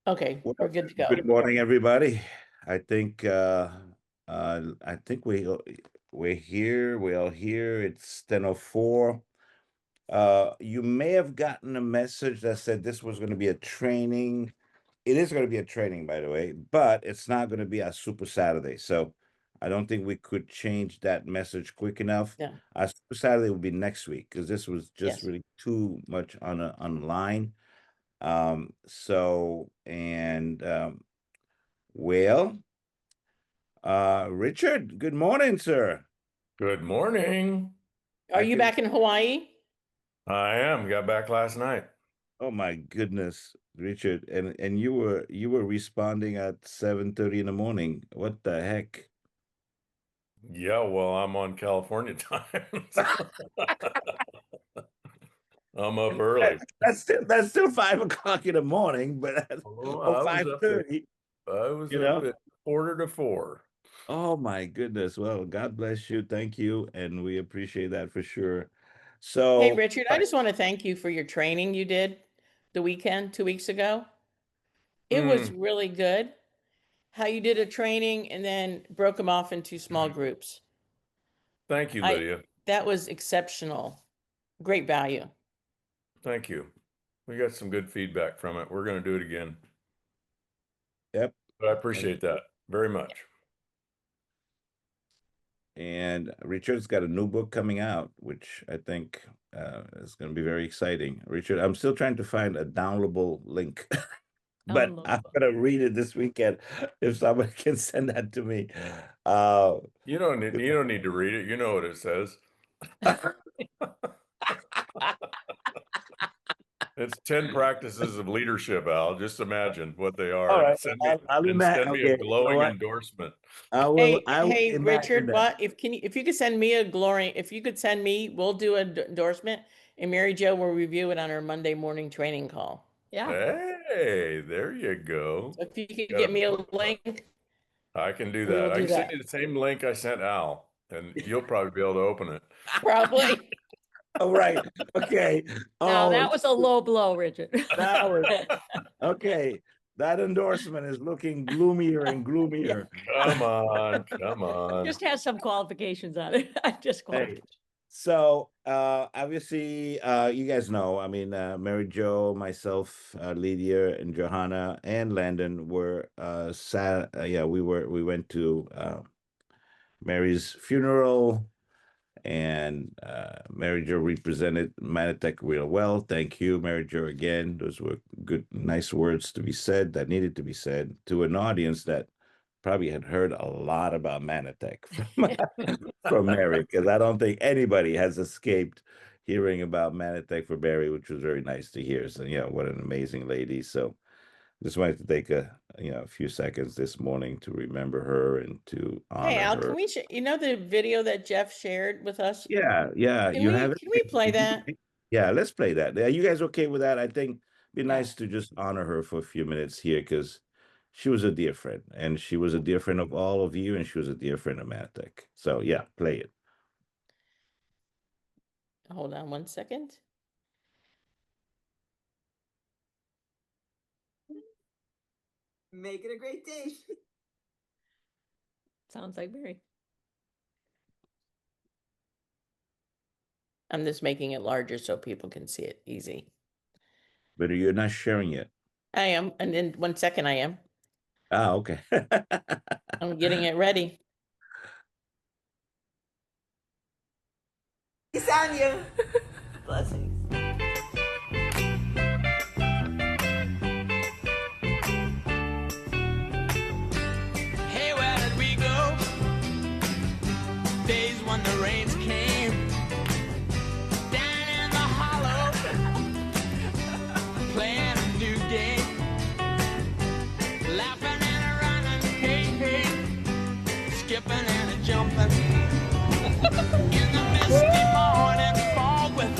Okay, Well, we're good to good go. morning, everybody. I think I think we're here. We're all here. It's 10:04. You may have gotten a message that said this was going to be a training. It is going to be a training, by the way, but it's not going to be a Super Saturday. So I don't think we could change that message quick enough. Yeah, Our Super Saturday will be next week because this was just yes. really too much online. Well, Richard, good morning, sir. Good morning. Are I you can, back in Hawaii? I am. Got back last night. oh my goodness, Richard, and you were responding at 7:30 in the morning. What the heck? Yeah, well, I'm on California time. I'm up early. That's still 5 o'clock in the morning, but Oh, or I was up at 5:30, I was you up know? at quarter to four. Oh my goodness. Well, God bless you. Thank you, and we appreciate that for sure. Hey, So, Richard, I just want to thank you for your training you did the weekend, 2 weeks ago. It was Mm, really good how you did a training and then broke them off into small groups. thank you, I Lydia. That was exceptional. Great value. Thank you. We got some good feedback from it. We're going to do it again. yep. But I appreciate that very much. And Richard's got a new book coming out, which I think is going to be very exciting. Richard, I'm still trying to find a downloadable link, but I'm Downloadable. going to read it this weekend if somebody can send that to me. You don't need to read it. You know what it says. It's 10 practices of leadership, Al. Just imagine what they All are and right, send me I'll and send imagine. me a Okay, you know glowing what? endorsement. I will Hey, imagine Richard, that. if you could send me a glory, if you could send me, we'll do an endorsement and Mary Jo will review it on our Monday morning training call. Yeah. Hey, there you go. So if you could Got a get me a book club. link, I can do we will that. I do can send that. you the same link I sent Al, and you'll probably be able to open it. Probably. All right. Okay. Now Oh, that was a low blow, Richard. that was okay. That endorsement is looking gloomier and Yeah. gloomier. Come on, come on. Just has some qualifications on it. I just Hey, qualified. so obviously you guys know, I mean, Mary Jo, myself, Lydia and Johanna and Landon were yeah, we went to Mary's funeral, and Mary Jo represented Mannatech real well. Thank you, Mary Jo, again. Those were good, nice words to be said that needed to be said to an audience that probably had heard a lot about Mannatech from Mary, because I don't think anybody has escaped hearing about Mannatech for Mary, which was very nice to hear. So, what an amazing lady. So just wanted to take a few seconds this morning to remember her and to Hey, honor Al, can her. we, the video that Jeff shared with us? Yeah, yeah, you have Can we play that? it. Yeah, let's play that. Are you guys okay with that? I think it'd be Yeah. nice to just honor her for a few minutes here because she was a dear friend, and she was a dear friend of all of you, and she was a dear friend of Mannatech. So yeah, play it. Hold on 1 second. Make it a great day. Sounds like Mary. I'm just making it larger so people can see it easy. But you're not sharing it. I am. And in 1 second, I am. Ah, okay. I'm getting it ready. Peace on you. Blessings. Hey, where did we go? Days when the rains came down in the hollow, playing a new game, laughing and a running, hey, hey, skipping and a jumping in the misty morning fog with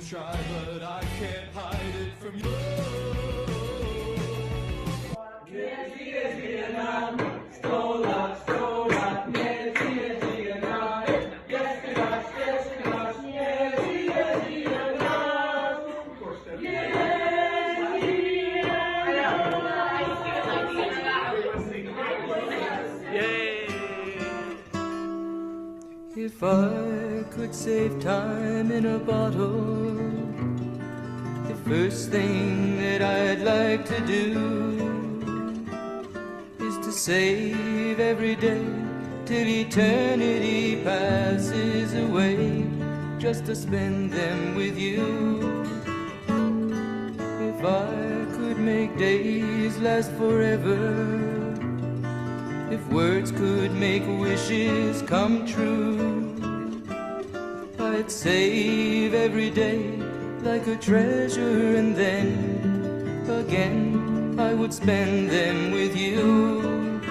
try, but I can't hide it from you. If I could save time in a bottle, the first thing that I'd like to do is to save every day till eternity passes away, just to spend them with you. If I could make days last forever, if words could make wishes come true, I'd save every day like a treasure, and then again I would spend them with you.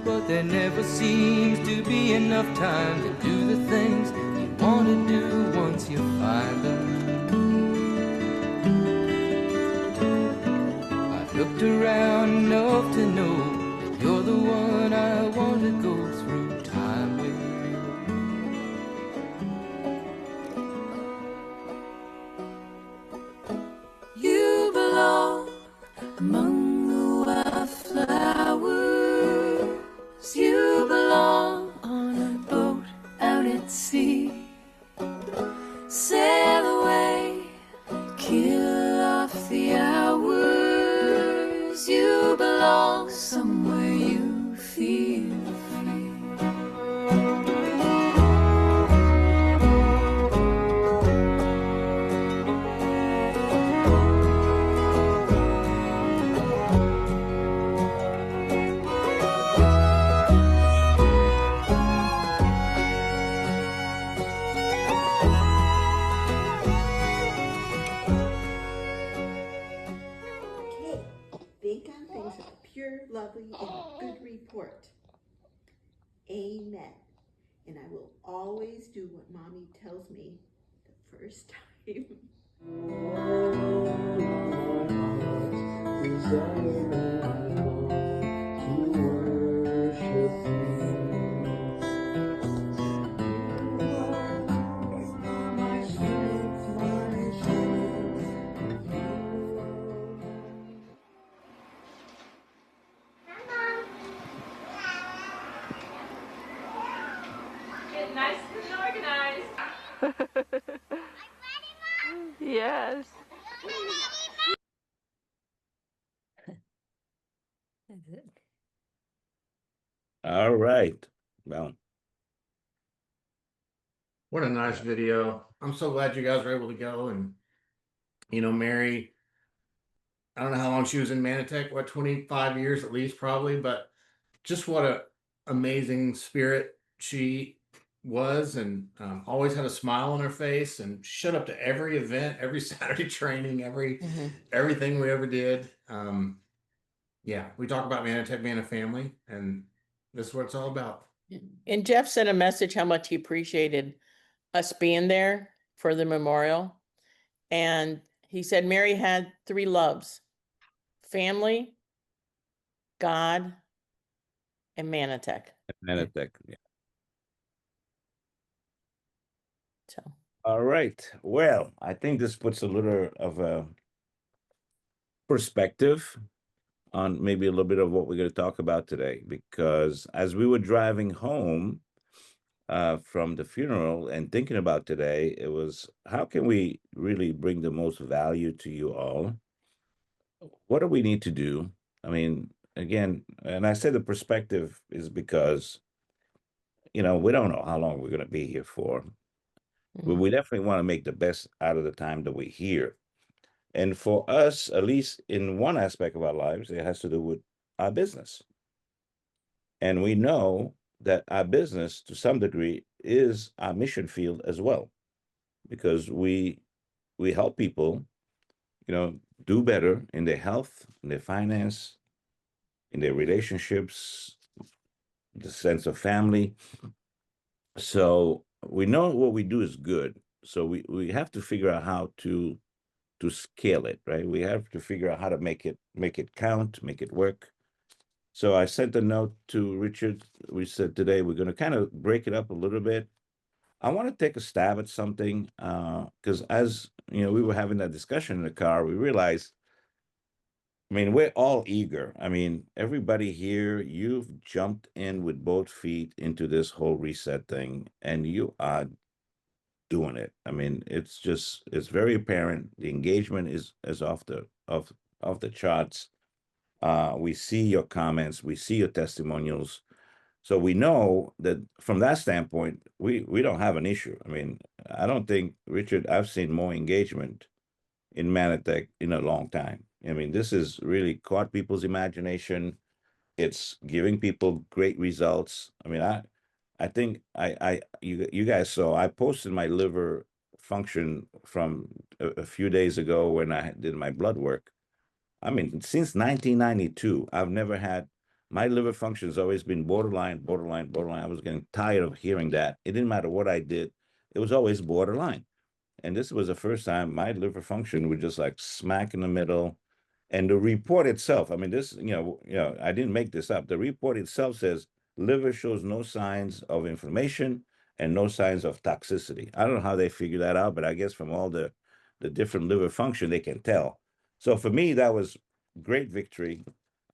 But there never seems to be enough time to do the things you want to do once you find them. I've looked around enough to know you're the one I want to go through time with. You belong among the wildflowers. You belong on a boat out at sea. Sail away, kill off the hours. You belong somewhere you feel free. Okay, think on things that are pure, lovely, and a good report. Amen. And I will always do what Mommy tells me the first time. Get nice and organized. Yes. That's it. All right. Well, What a nice video. I'm so glad you guys were able to go. And, you know, Mary, I don't know how long she was in Mannatech, what, 25 years at least, probably, but just what a amazing spirit she was, and always had a smile on her face, and showed up to every event, every Saturday training, everything we ever did. Yeah, we talk about Mannatech being a family, and this is what it's all about. And Jeff sent a message how much he appreciated us being there for the memorial. And he said Mary had 3 loves: family, God, and Mannatech. Mannatech. Yeah. So All right. Well, I think this puts a little of a perspective on maybe a little bit of what we're going to talk about today, because as we were driving home from the funeral and thinking about today, it was, how can we really bring the most value to you all? What do we need to do? I mean, again, and I say the perspective is because, you know, we don't know how long we're going to be here for, but we definitely want to make the best out of the time that we're here. And for us, at least in one aspect of our lives, it has to do with our business. And we know that our business, to some degree, is our mission field as well, because we help people, you know, do better in their health, in their finance, in their relationships, the sense of family. So we know what we do is good. So we have to figure out how to scale it, right? We have to figure out how to make it count, make it work. So I sent a note to Richard. We said today we're going to kind of break it up a little bit. I want to take a stab at something because as you know, we were having that discussion in the car. We realized, I mean, we're all eager. I mean, everybody here, you've jumped in with both feet into this whole reset thing, and you are doing it. I mean, it's very apparent. The engagement is off the charts. We see your comments, we see your testimonials. So we know that from that standpoint, we don't have an issue. I mean, I don't think, Richard, I've seen more engagement in Mannatech in a long time. I mean, this is really caught people's imagination. It's giving people great results. I mean, I think you guys saw I posted my liver function from a few days ago when I did my blood work. I mean, since 1992, I've never had my liver function has always been borderline, borderline, borderline. I was getting tired of hearing that. It didn't matter what I did, it was always borderline. And this was the first time my liver function was just like smack in the middle. And the report itself, I mean, this, I didn't make this up. The report itself says liver shows no signs of inflammation and no signs of toxicity. I don't know how they figure that out, but I guess from all the different liver function, they can tell. So for me, that was great victory,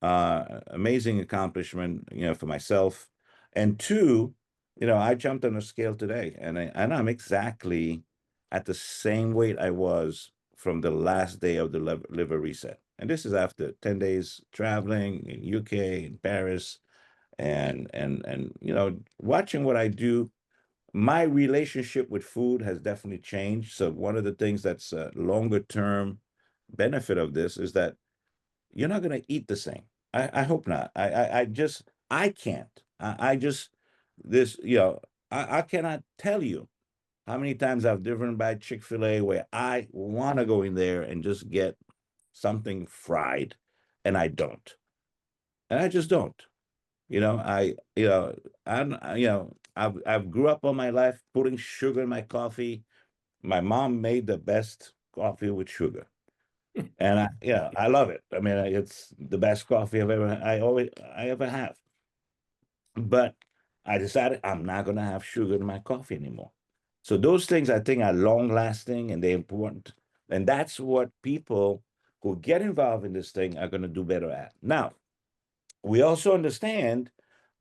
amazing accomplishment, for myself. And two, I jumped on a scale today, and I'm exactly at the same weight I was from the last day of the liver reset. And this is after 10 days traveling in UK, in Paris, and watching what I do. My relationship with food has definitely changed. So one of the things that's a longer term benefit of this is that you're not going to eat the same. I hope not. I can't. I just this I cannot tell you how many times I've driven by Chick-fil-A where I want to go in there and just get something fried, and I don't. And I just don't. I've grew up all my life putting sugar in my coffee. My mom made the best coffee with sugar. And I love it. I mean, it's the best coffee I ever have. But I decided I'm not going to have sugar in my coffee anymore. So those things I think are long lasting and they're important. And that's what people who get involved in this thing are going to do better at. Now, we also understand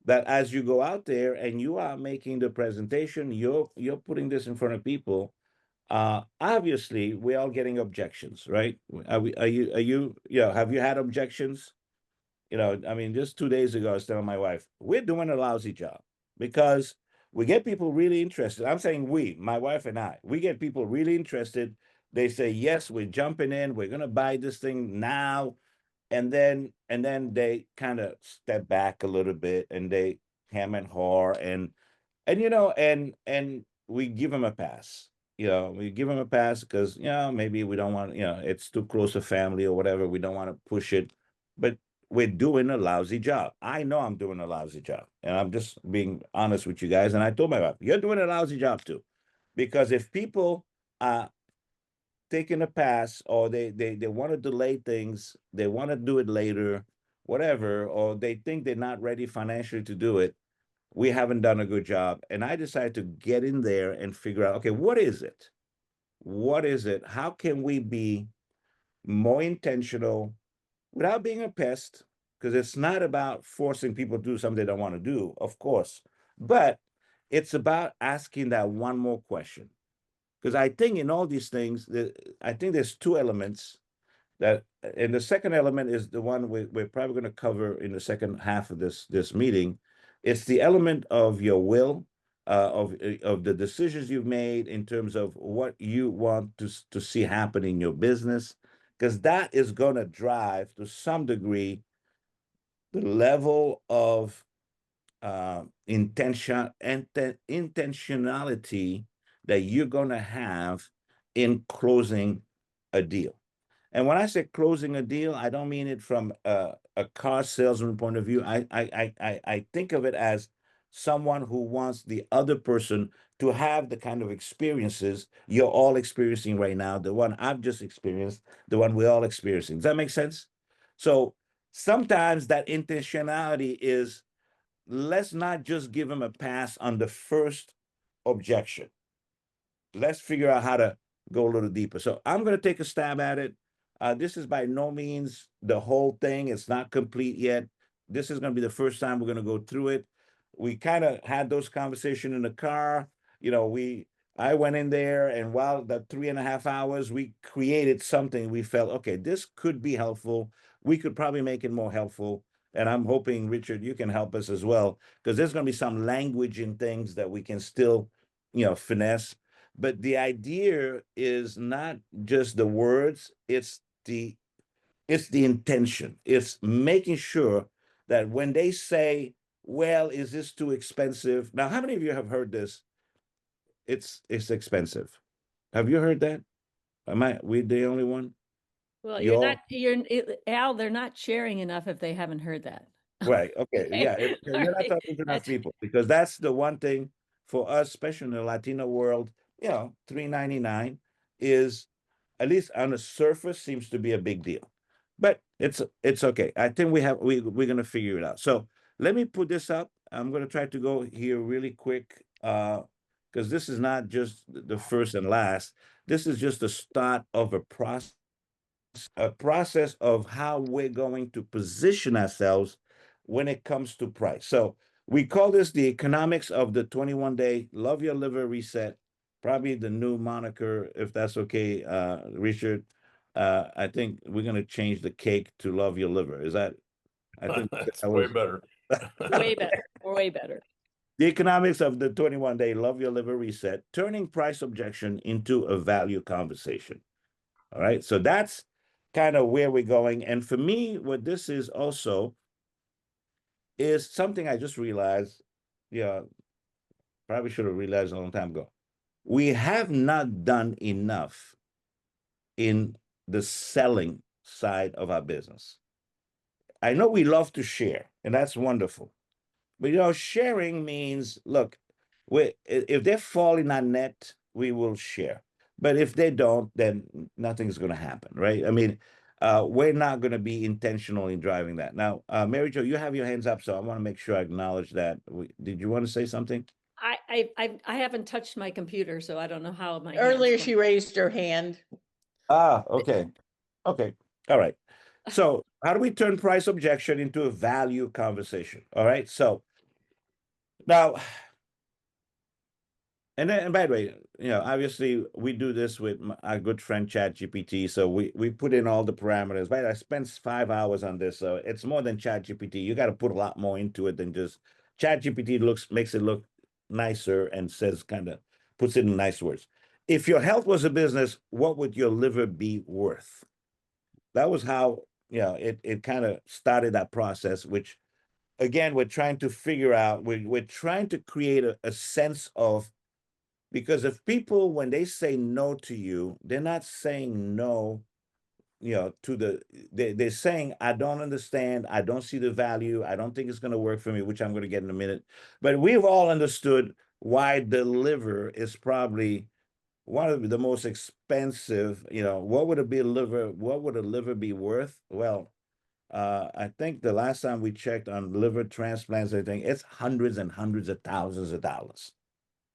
that as you go out there and you are making the presentation, you're putting this in front of people. Obviously, we're all getting objections, right? Have you had objections? I mean, just 2 days ago, I was telling my wife, we're doing a lousy job because we get people really interested. I'm saying my wife and I, we get people really interested. They say, yes, we're jumping in. We're going to buy this thing now. And then they kind of step back a little bit and they hem and haw and we give them a pass. We give them a pass because maybe we don't want, it's too close to family or whatever. We don't want to push it, but we're doing a lousy job. I know I'm doing a lousy job, and I'm just being honest with you guys. And I told my wife, you're doing a lousy job too, because if people are taking a pass or they want to delay things, they want to do it later, whatever, or they think they're not ready financially to do it, we haven't done a good job. And I decided to get in there and figure out, okay, what is it? What is it? How can we be more intentional without being a pest? Because it's not about forcing people to do something they don't want to do, of course, but it's about asking that one more question. Because I think in all these things, I think there's two elements and the second element is the one we're probably going to cover in the second half of this meeting. It's the element of your will, of the decisions you've made in terms of what you want to see happen in your business, because that is going to drive to some degree the level of intentionality that you're going to have in closing a deal. And when I say closing a deal, I don't mean it from a car salesman point of view. I think of it as someone who wants the other person to have the kind of experiences you're all experiencing right now, the one I've just experienced, the one we're all experiencing. Does that make sense? So sometimes that intentionality is, let's not just give them a pass on the first objection. Let's figure out how to go a little deeper. So I'm going to take a stab at it. This is by no means the whole thing. It's not complete yet. This is going to be the first time we're going to go through it. We kind of had those conversations in the car. You know, I went in there, and while the 3.5 hours, we created something. We felt, okay, this could be helpful. We could probably make it more helpful. And I'm hoping, Richard, you can help us as well, because there's going to be some language in things that we can still, finesse. But the idea is not just the words, it's the intention. It's making sure that when they say, well, is this too expensive? Now, how many of you have heard this? It's expensive. Have you heard that? We the only one? Well, You're Al, they're not sharing enough if they haven't heard that. right. Okay. Okay. Yeah. All You're not right. talking to enough That's- people, because that's the one thing for us, especially in the Latino world, $3.99 is, at least on the surface, seems to be a big deal. But it's okay. I think we're gonna figure it out. So let me put this up. I'm gonna try to go here really quick, because this is not just the first and last. This is just the start of a process of how we're going to position ourselves when it comes to price. So we call this the economics of the 21-day Love Your Liver Reset. Probably the new moniker, if that's okay, Richard. I think we're going to change the cake to Love Your Liver. Is that? I think That's that way was better. Way better. Way better. the economics of the 21-day Love Your Liver Reset, turning price objection into a value conversation. All right. So that's kind of where we're going. And for me, what this is also is something I just realized, probably should have realized a long time ago. We have not done enough in the selling side of our business. I know we love to share, and that's wonderful. But sharing means, look, if they fall in our net, we will share. But if they don't, then nothing's going to happen, right? I mean, we're not going to be intentional in driving that. Now, Mary Jo, you have your hands up, so I want to make sure I acknowledge that. Did you want to say something? I haven't touched my computer, so I don't know how my hands Earlier, go. she raised her hand. Okay. Okay. All right. So how do we turn price objection into a value conversation? All right. So now, and by the way, obviously we do this with our good friend ChatGPT. So we put in all the parameters. Right, I spent 5 hours on this, so it's more than ChatGPT. You got to put a lot more into it than just ChatGPT. Makes it look nicer and puts it in nice words. If your health was a business, what would your liver be worth? That was how it kind of started that process. Which, again, we're trying to figure out. We're trying to create a sense of. Because if people, when they say no to you, they're not saying no, they're saying, I don't understand, I don't see the value, I don't think it's going to work for me, which I'm going to get in a minute. But we've all understood why the liver is probably one of the most expensive. What would a liver be worth? Well, I think the last time we checked on liver transplants, I think it's hundreds and hundreds of thousands of dollars.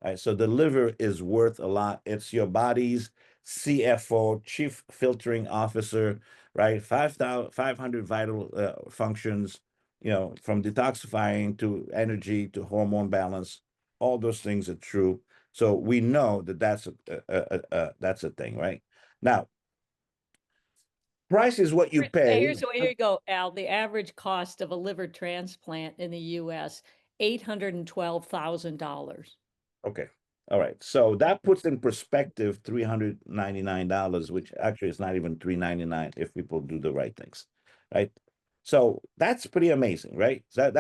Right, so the liver is worth a lot. It's your body's CFO, chief filtering officer, right? 500 vital functions, from detoxifying to energy to hormone balance. All those things are true. So we know that that's a thing, right? Now, price is what you pay. Here you go, Al. The average cost of a liver transplant in the U.S. $812,000. Okay. All right. So that puts in perspective $399, which actually is not even $399 if people do the right things. Right. So that's pretty amazing, right? So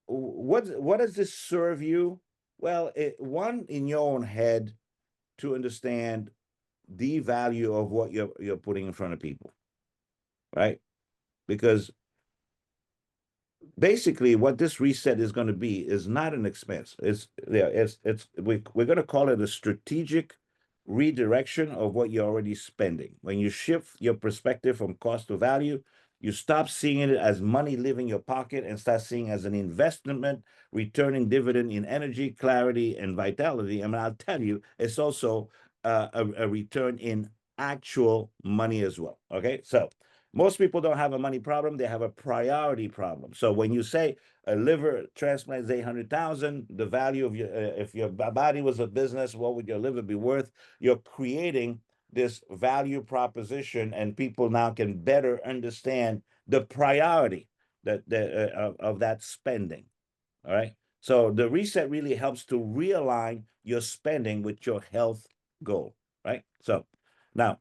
what does this serve you? Well, one, in your own head, to understand the value of what you're putting in front of people. Right? Because basically what this reset is going to be is not an expense. We're going to call it a strategic redirection of what you're already spending. When you shift your perspective from cost to value, you stop seeing it as money leaving your pocket and start seeing it as an investment, returning dividend in energy, clarity, and vitality. And I'll tell you, it's also a return in actual money as well. Okay, so most people don't have a money problem; they have a priority problem. So when you say a liver transplant is 800,000, the value of your if your body was a business, what would your liver be worth? You're creating this value proposition, and people now can better understand the priority of that spending. All right. So the reset really helps to realign your spending with your health goal. Right. So now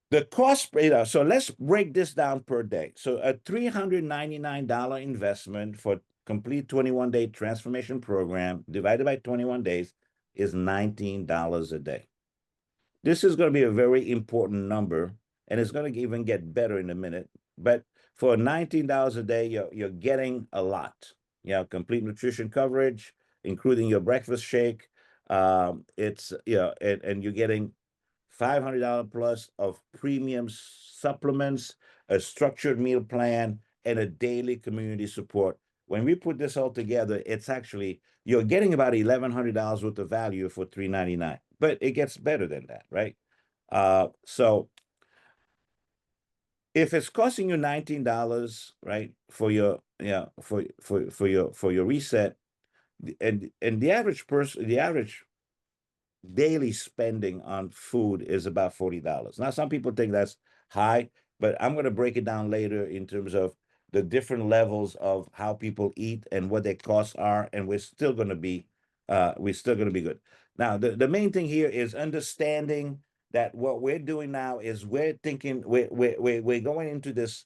the cost, so let's break this down per day. So a $399 investment for complete 21-day transformation program divided by 21 days is $19 a day. This is going to be a very important number, and it's going to even get better in a minute. But for $19 a day, you're getting a lot. Complete nutrition coverage, including your breakfast shake. And you're getting $500 plus of premium supplements, a structured meal plan, and a daily community support. When we put this all together, it's actually, you're getting about $1,100 worth of value for $399, but it gets better than that, right? So if it's costing you $19, right, for your for your reset, and the average person, the average daily spending on food is about $40. Now, some people think that's high, but I'm going to break it down later in terms of the different levels of how people eat and what their costs are, and we're still going to be good. Now, the main thing here is understanding that what we're doing now is we're thinking we're going into this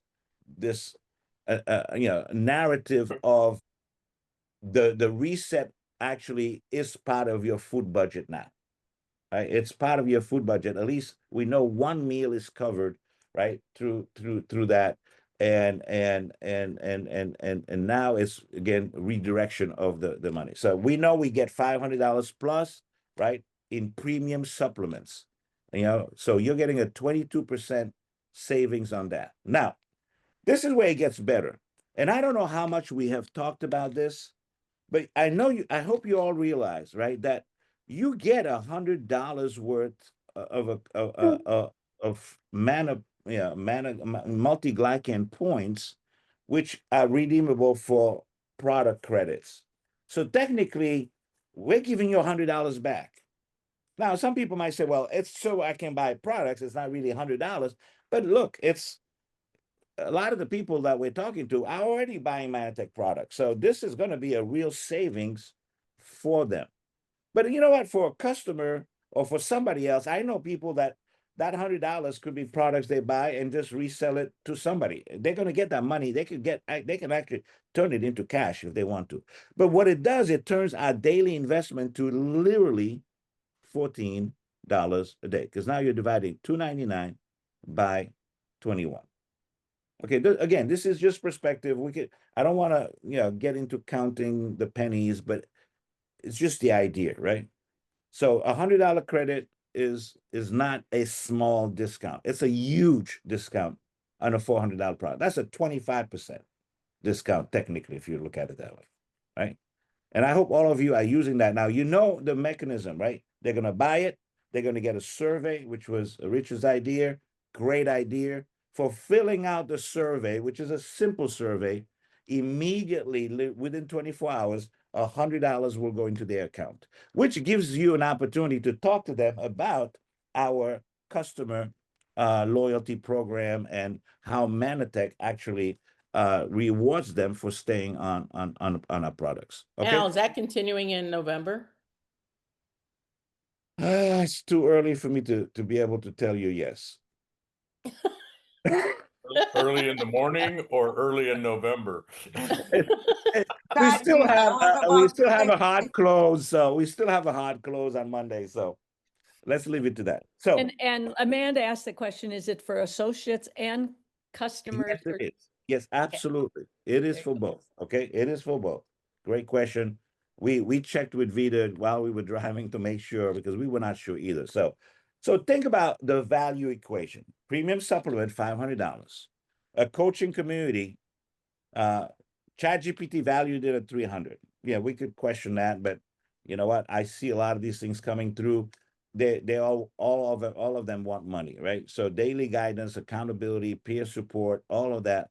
narrative of the reset actually is part of your food budget now. Right? It's part of your food budget. At least we know one meal is covered, right? Through that. And now it's again redirection of the money. So we know we get $500 plus, right, in premium supplements. So you're getting a 22% savings on that. Now, this is where it gets better. And I don't know how much we have talked about this, but I hope you all realize, right, that you get $100 worth of multi-glycan points, which are redeemable for product credits. So technically, we're giving you $100 back. Now, some people might say, well, it's so I can buy products. It's not really $100. But look, it's a lot of the people that we're talking to are already buying Mannatech products. So this is going to be a real savings for them. But you know what? For a customer or for somebody else, I know people that $100 could be products they buy and just resell it to somebody. They're going to get that money. They can actually turn it into cash if they want to. But what it does, it turns our daily investment to literally $14 a day, because now you're dividing $299 by 21. Okay, again, this is just perspective. I don't want to, get into counting the pennies, but it's just the idea, right? So $100 credit is not a small discount. It's a huge discount on a $400 product. That's a 25% discount, technically, if you look at it that way, right? And I hope all of you are using that. Now, you know the mechanism, right? They're going to buy it. They're going to get a survey, which was Richard's idea. Great idea. For filling out the survey, which is a simple survey, immediately within 24 hours, $100 will go into their account, which gives you an opportunity to talk to them about our customer loyalty program and how Mannatech actually rewards them for staying on our products. Okay. Al, is that continuing in November? It's too early for me to be able to tell you yes. Early in the morning or early in November? we still have a hard close. So we still have a hard close on Monday. So let's leave it to that. So And Amanda asked the question, is it for associates and customers? yes, it is. Yes, absolutely. It is There for both. Okay, it is for both. Great question. We checked with Vita while we were driving to make sure because we were not sure either. So think about the value equation. Premium supplement, $500. A coaching community, uh ChatGPT valued it at 300. Yeah, we could question that, but you know what? I see a lot of these things coming through. They all of them want money, right? So daily guidance, accountability, peer support, all of that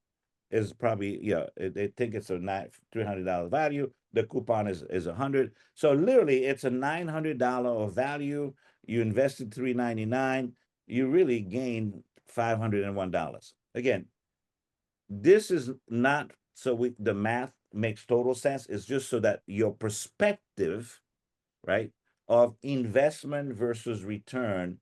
is probably, yeah, they think it's a $300 value. The coupon is 100. So literally it's a $900 of value. You invested $399, you really gain $501. Again, this is not so the math makes total sense. It's just so that your perspective, right, of investment versus return,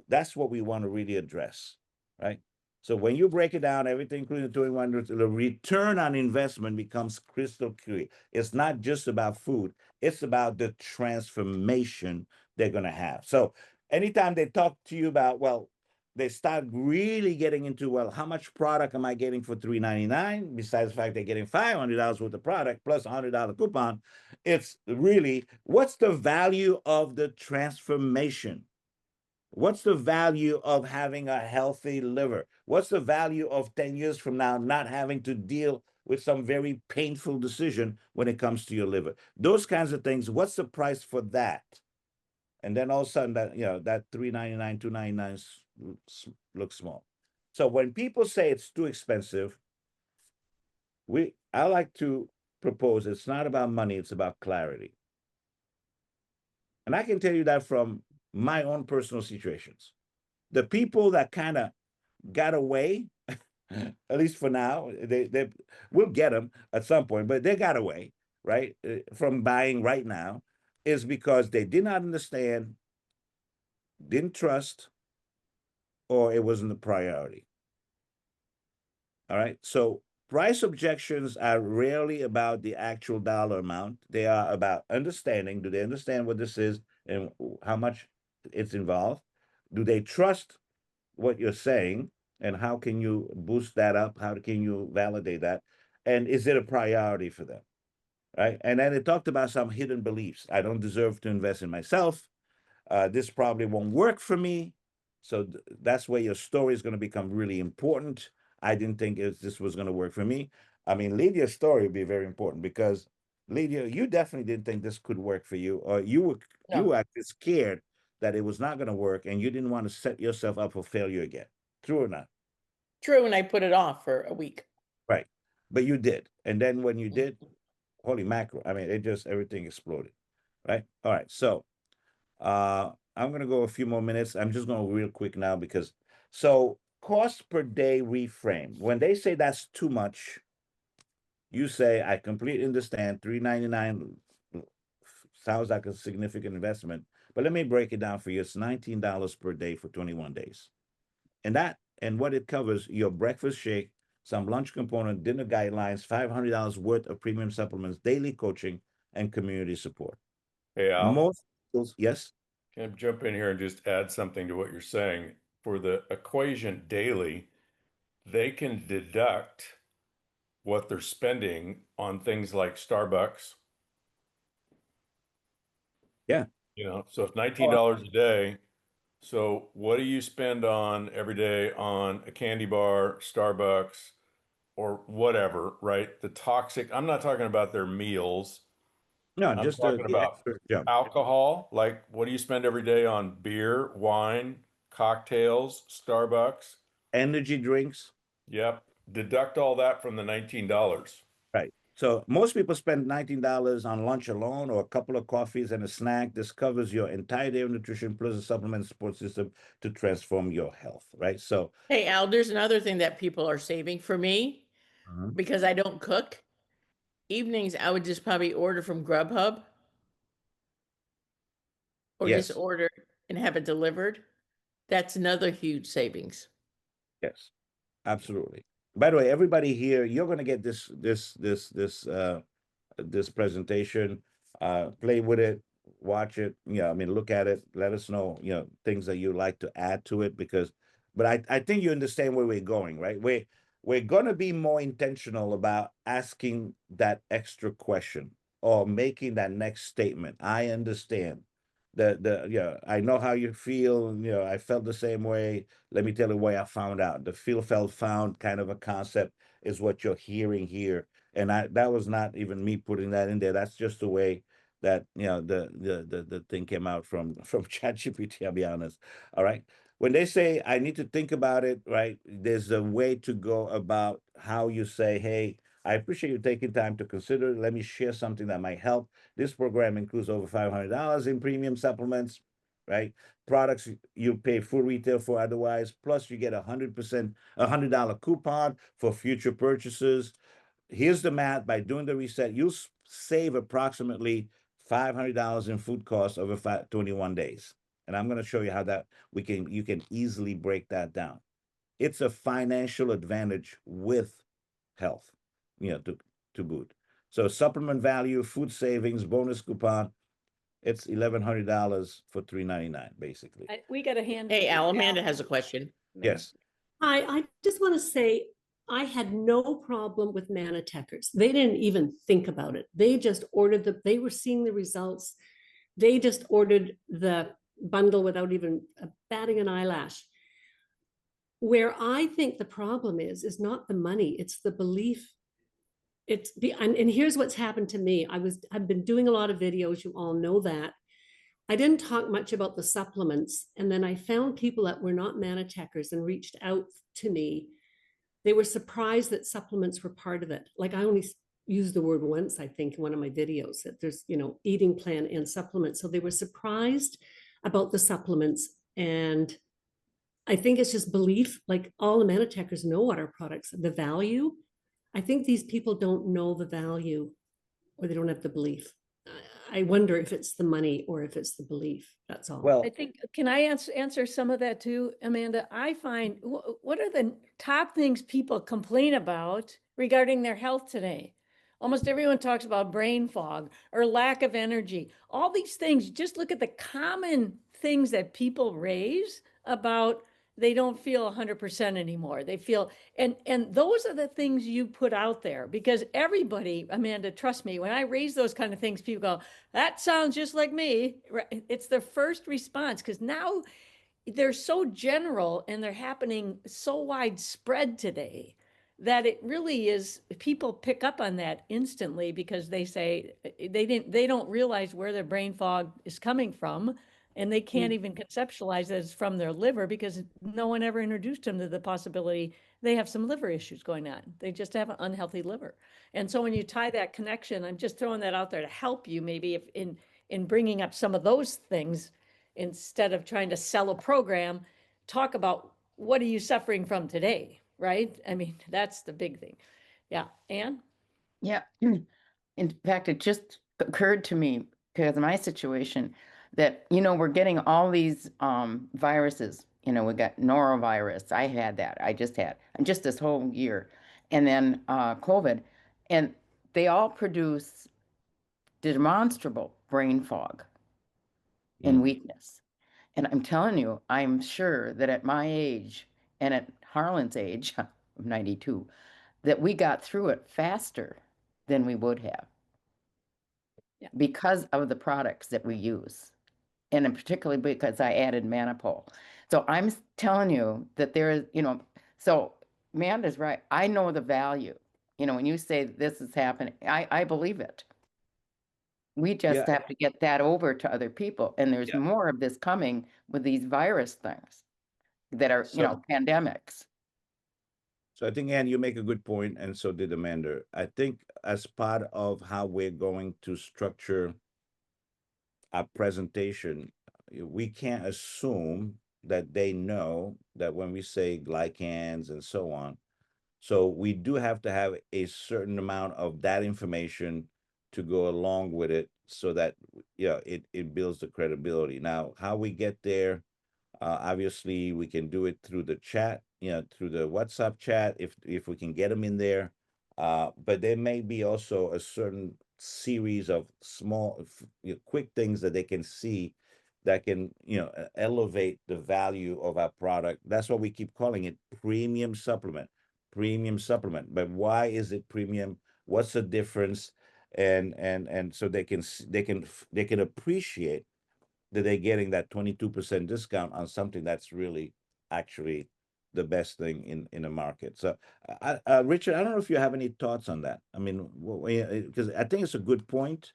that's what we want to really address, right? So when you break it down, everything including the 21, the return on investment becomes crystal clear. It's not just about food, it's about the transformation they're going to have. So anytime they talk to you about, well, they start really getting into, well, how much product am I getting for $399? Besides the fact they're getting $500 worth of product plus $100 coupon, it's really, what's the value of the transformation? What's the value of having a healthy liver? What's the value of 10 years from now not having to deal with some very painful decision when it comes to your liver? Those kinds of things. What's the price for that? And then all of a sudden that, that $399, $299 looks small. So when people say it's too expensive, I like to propose it's not about money, it's about clarity. And I can tell you that from my own personal situations. The people that kind of got away, at least for now, they will get them at some point, but they got away, right, from buying right now, is because they did not understand, didn't trust, or it wasn't a priority. All right. So price objections are rarely about the actual dollar amount. They are about understanding. Do they understand what this is and how much it's involved? Do they trust what you're saying? And how can you boost that up? How can you validate that? And is it a priority for them? Right. And then it talked about some hidden beliefs. I don't deserve to invest in myself. This probably won't work for me. So that's where your story is going to become really important. I didn't think this was going to work for me. I mean, Lydia's story would be very important because Lydia, you definitely didn't think this could work for you, or you were actually scared that it was not going to work, and you didn't want to set yourself up for failure again. True or not? True, and I put it off for a week. Right, but you did, and then when you did, holy mackerel! I mean, everything exploded. Right. All right. So I'm going to go a few more minutes. I'm just going real quick now because so cost per day reframe. When they say that's too much, you say I completely understand. $399 sounds like a significant investment, but let me break it down for you. It's $19 per day for 21 days, and what it covers: your breakfast shake, some lunch component, dinner guidelines, $500 worth of premium supplements, daily coaching, and community support. Hey, Al, Most yes. can I jump in here and just add something to what you're saying? For the equation daily, they can deduct what they're spending on things like Starbucks. Yeah. So it's $19 a day. So what do you spend on every day on a candy bar, Starbucks, or whatever, right? I'm not talking about their meals. No, I'm just talking the about extra jump. alcohol. Like, what do you spend every day on beer, wine, cocktails, Starbucks? Energy drinks. Yep. Deduct all that from the $19. Right. So most people spend $19 on lunch alone or a couple of coffees and a snack. This covers your entire day of nutrition plus a supplement support system to transform your health, right? So Hey, Al, there's another thing that people are saving for me because I don't cook. Evenings, I would just probably order from Grubhub or just yes, order and have it delivered. That's another huge savings. yes, absolutely. By the way, everybody here, you're going to get this presentation, play with it, watch it, I mean, look at it, let us know, things that you like to add to it, but I think you understand where we're going, right? we're going to be more intentional about asking that extra question or making that next statement. I understand I know how you feel, and I felt the same way. Let me tell you why I found out. The feel felt found kind of a concept is what you're hearing here. And that was not even me putting that in there. That's just the way that the thing came out from ChatGPT, I'll be honest. All right. When they say I need to think about it, right? There's a way to go about how you say, hey, I appreciate you taking time to consider it. Let me share something that might help. This program includes over $500 in premium supplements, right? Products you pay full retail for otherwise, plus you get $100 coupon for future purchases. Here's the math. By doing the reset, you'll save approximately $500 in food costs over 21 days. And I'm going to show you how that you can easily break that down. It's a financial advantage with health, to boot. So supplement value, food savings, bonus coupon, it's $1,100 for $399, basically. We got a hand. Hey, Al, Amanda has a question. Yes. Hi, I just want to say I had no problem with Mannatechers. They didn't even think about it. They just ordered they were seeing the results. They just ordered the bundle without even batting an eyelash. Where I think the problem is not the money, it's the belief. And here's what's happened to me. I've been doing a lot of videos, you all know that. I didn't talk much about the supplements. And then I found people that were not Mannatechers and reached out to me. They were surprised that supplements were part of it. Like I only used the word once, I think, in one of my videos, that there's, eating plan and supplements. So they were surprised about the supplements. And I think it's just belief, like all the Mannatechers know what our products, the value. I think these people don't know the value, or they don't have the belief. I wonder if it's the money or if it's the belief. That's all. Well, I think, can I answer some of that too, Amanda? I find, what are the top things people complain about regarding their health today? Almost everyone talks about brain fog or lack of energy. All these things, just look at the common things that people raise about they don't feel 100% anymore. They feel, and those are the things you put out there, because everybody, Amanda, trust me, when I raise those kind of things, people go, that sounds just like me. It's their first response, because now they're so general and they're happening so widespread today that it really is, people pick up on that instantly, because they say they don't realize where their brain fog is coming from. And they can't even conceptualize that it's from their liver, because no one ever introduced them to the possibility they have some liver issues going on. They just have an unhealthy liver. And so when you tie that connection, I'm just throwing that out there to help you maybe if in bringing up some of those things, instead of trying to sell a program, talk about what are you suffering from today, right? I mean, that's the big thing. Yeah, Anne? Yeah. In fact, it just occurred to me, because of my situation, that, we're getting all these viruses. We got norovirus. I had that. I just had just this whole year. And then COVID. And they all produce demonstrable brain fog and weakness. And I'm telling you, I'm sure that at my age and at Harlan's age, of 92, that we got through it faster than we would have. Yeah. Because of the products that we use. And particularly because I added Manipul. So I'm telling you that there is, so Amanda's right. I know the value. When you say this is happening, I believe it. We just have to get that over to other people. And there's more of this coming with these virus things that are, pandemics. So I think, Ann, you make a good point, and so did Amanda. I think as part of how we're going to structure our presentation, we can't assume that they know that when we say glycans and so on. So we do have to have a certain amount of that information to go along with it, so that it builds the credibility. Now, how we get there, obviously we can do it through the chat, through the WhatsApp chat, if we can get them in there. But there may be also a certain series of small, quick things that they can see that can, elevate the value of our product. That's why we keep calling it premium supplement. premium supplement, but why is it premium? What's the difference? And so they can appreciate that they're getting that 22% discount on something that's really actually the best thing in the market. So, Richard, I don't know if you have any thoughts on that. I mean, because I think it's a good point,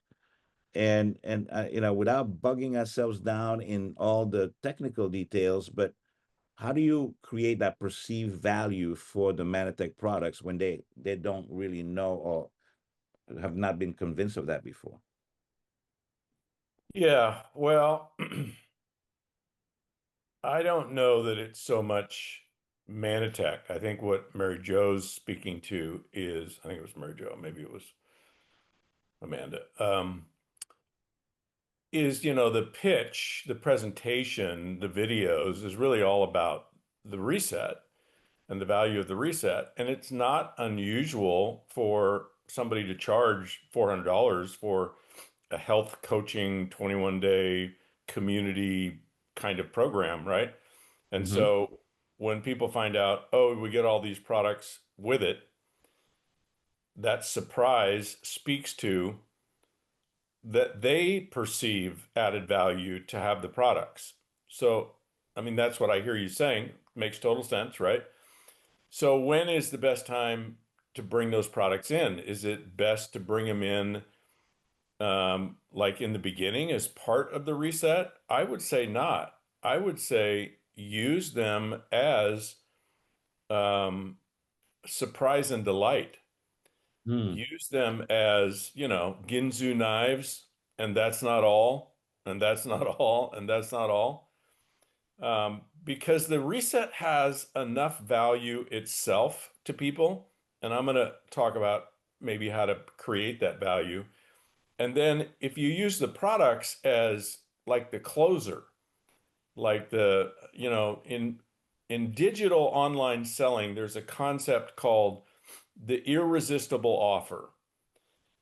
and without bugging ourselves down in all the technical details, but how do you create that perceived value for the Mannatech products when they don't really know or have not been convinced of that before? Yeah, well, I don't know that it's so much Mannatech. I think what Mary Jo's speaking to is, I think it was Mary Jo, maybe it was Amanda, is, the pitch, the presentation, the videos is really all about the reset and the value of the reset. And it's not unusual for somebody to charge $400 for a health coaching 21-day community kind of program, right? And so when people find out, oh, we get all these products with it, that surprise speaks to that they perceive added value to have the products. So, I mean, that's what I hear you saying. Makes total sense, right? So when is the best time to bring those products in? Is it best to bring them in like in the beginning as part of the reset? I would say not. I would say use them as surprise and delight. Use them as, Ginzu knives, and that's not all, and that's not all, and that's not all. Because the reset has enough value itself to people, and I'm going to talk about maybe how to create that value. And then if you use the products as like the closer, like in digital online selling, there's a concept called the irresistible offer.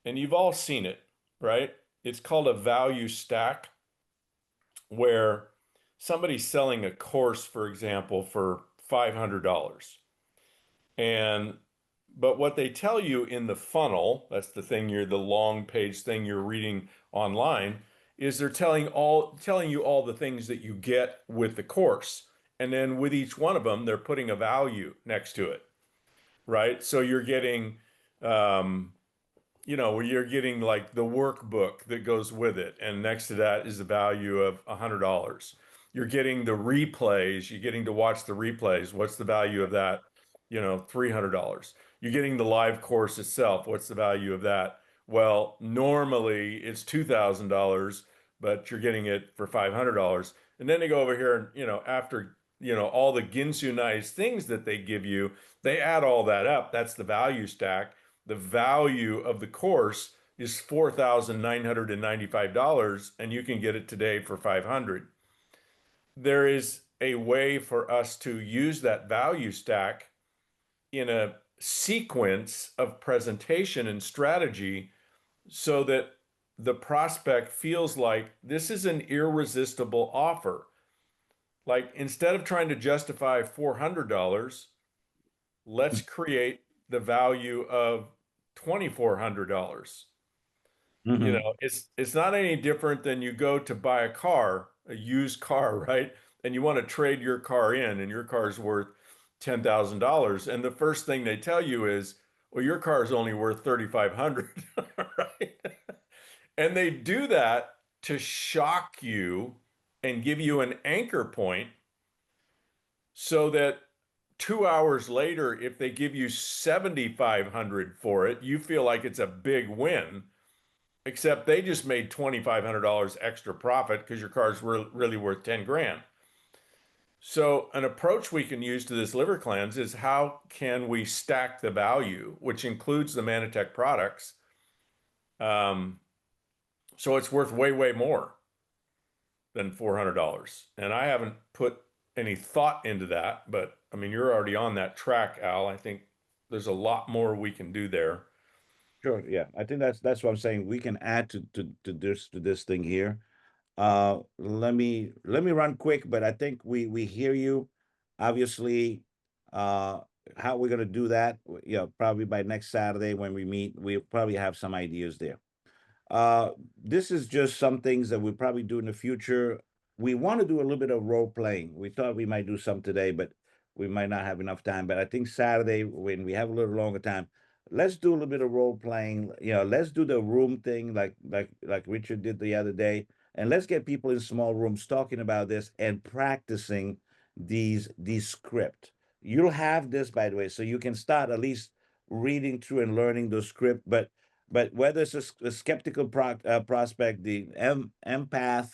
And you've all seen it, right? It's called a value stack, where somebody's selling a course, for example, for $500. But what they tell you in the funnel, that's the long page thing you're reading online, is they're telling you all the things that you get with the course. And then with each one of them, they're putting a value next to it, right? So you're getting, where you're getting like the workbook that goes with it, and next to that is the value of $100. You're getting the replays, you're getting to watch the replays. What's the value of that? $300. You're getting the live course itself. What's the value of that? Well, normally it's $2,000, but you're getting it for $500. And then they go over here and, after, all the Ginsu nice things that they give you, they add all that up. That's the value stack. The value of the course is $4,995, and you can get it today for $500. There is a way for us to use that value stack in a sequence of presentation and strategy so that the prospect feels like this is an irresistible offer. Like, instead of trying to justify $400, let's create the value of $2,400. It's not any different than you go to buy a used car, right? And you want to trade your car in, and your car's worth $10,000. And the first thing they tell you is, well, your car is only worth $3,500, right? And they do that to shock you and give you an anchor point so that 2 hours later, if they give you $7,500 for it, you feel like it's a big win, except they just made $2,500 extra profit because your car's really worth 10 grand. So an approach we can use to this liver cleanse is, how can we stack the value, which includes the Mannatech products, so it's worth way, way more than $400. And I haven't put any thought into that, but I mean, you're already on that track, Al. I think there's a lot more we can do there. Sure. Yeah, I think that's what I'm saying. We can add to this thing here. Let me run quick, but I think we hear you. Obviously, how we're gonna do that, probably by next Saturday when we meet, we'll probably have some ideas there. This is just some things that we'll probably do in the future. We want to do a little bit of role playing. We thought we might do some today, but we might not have enough time. But I think Saturday, when we have a little longer time, let's do a little bit of role playing. Let's do the room thing like Richard did the other day, and let's get people in small rooms talking about this and practicing these script. You'll have this, by the way, so you can start at least reading through and learning the script. But whether it's a skeptical prospect, the empath,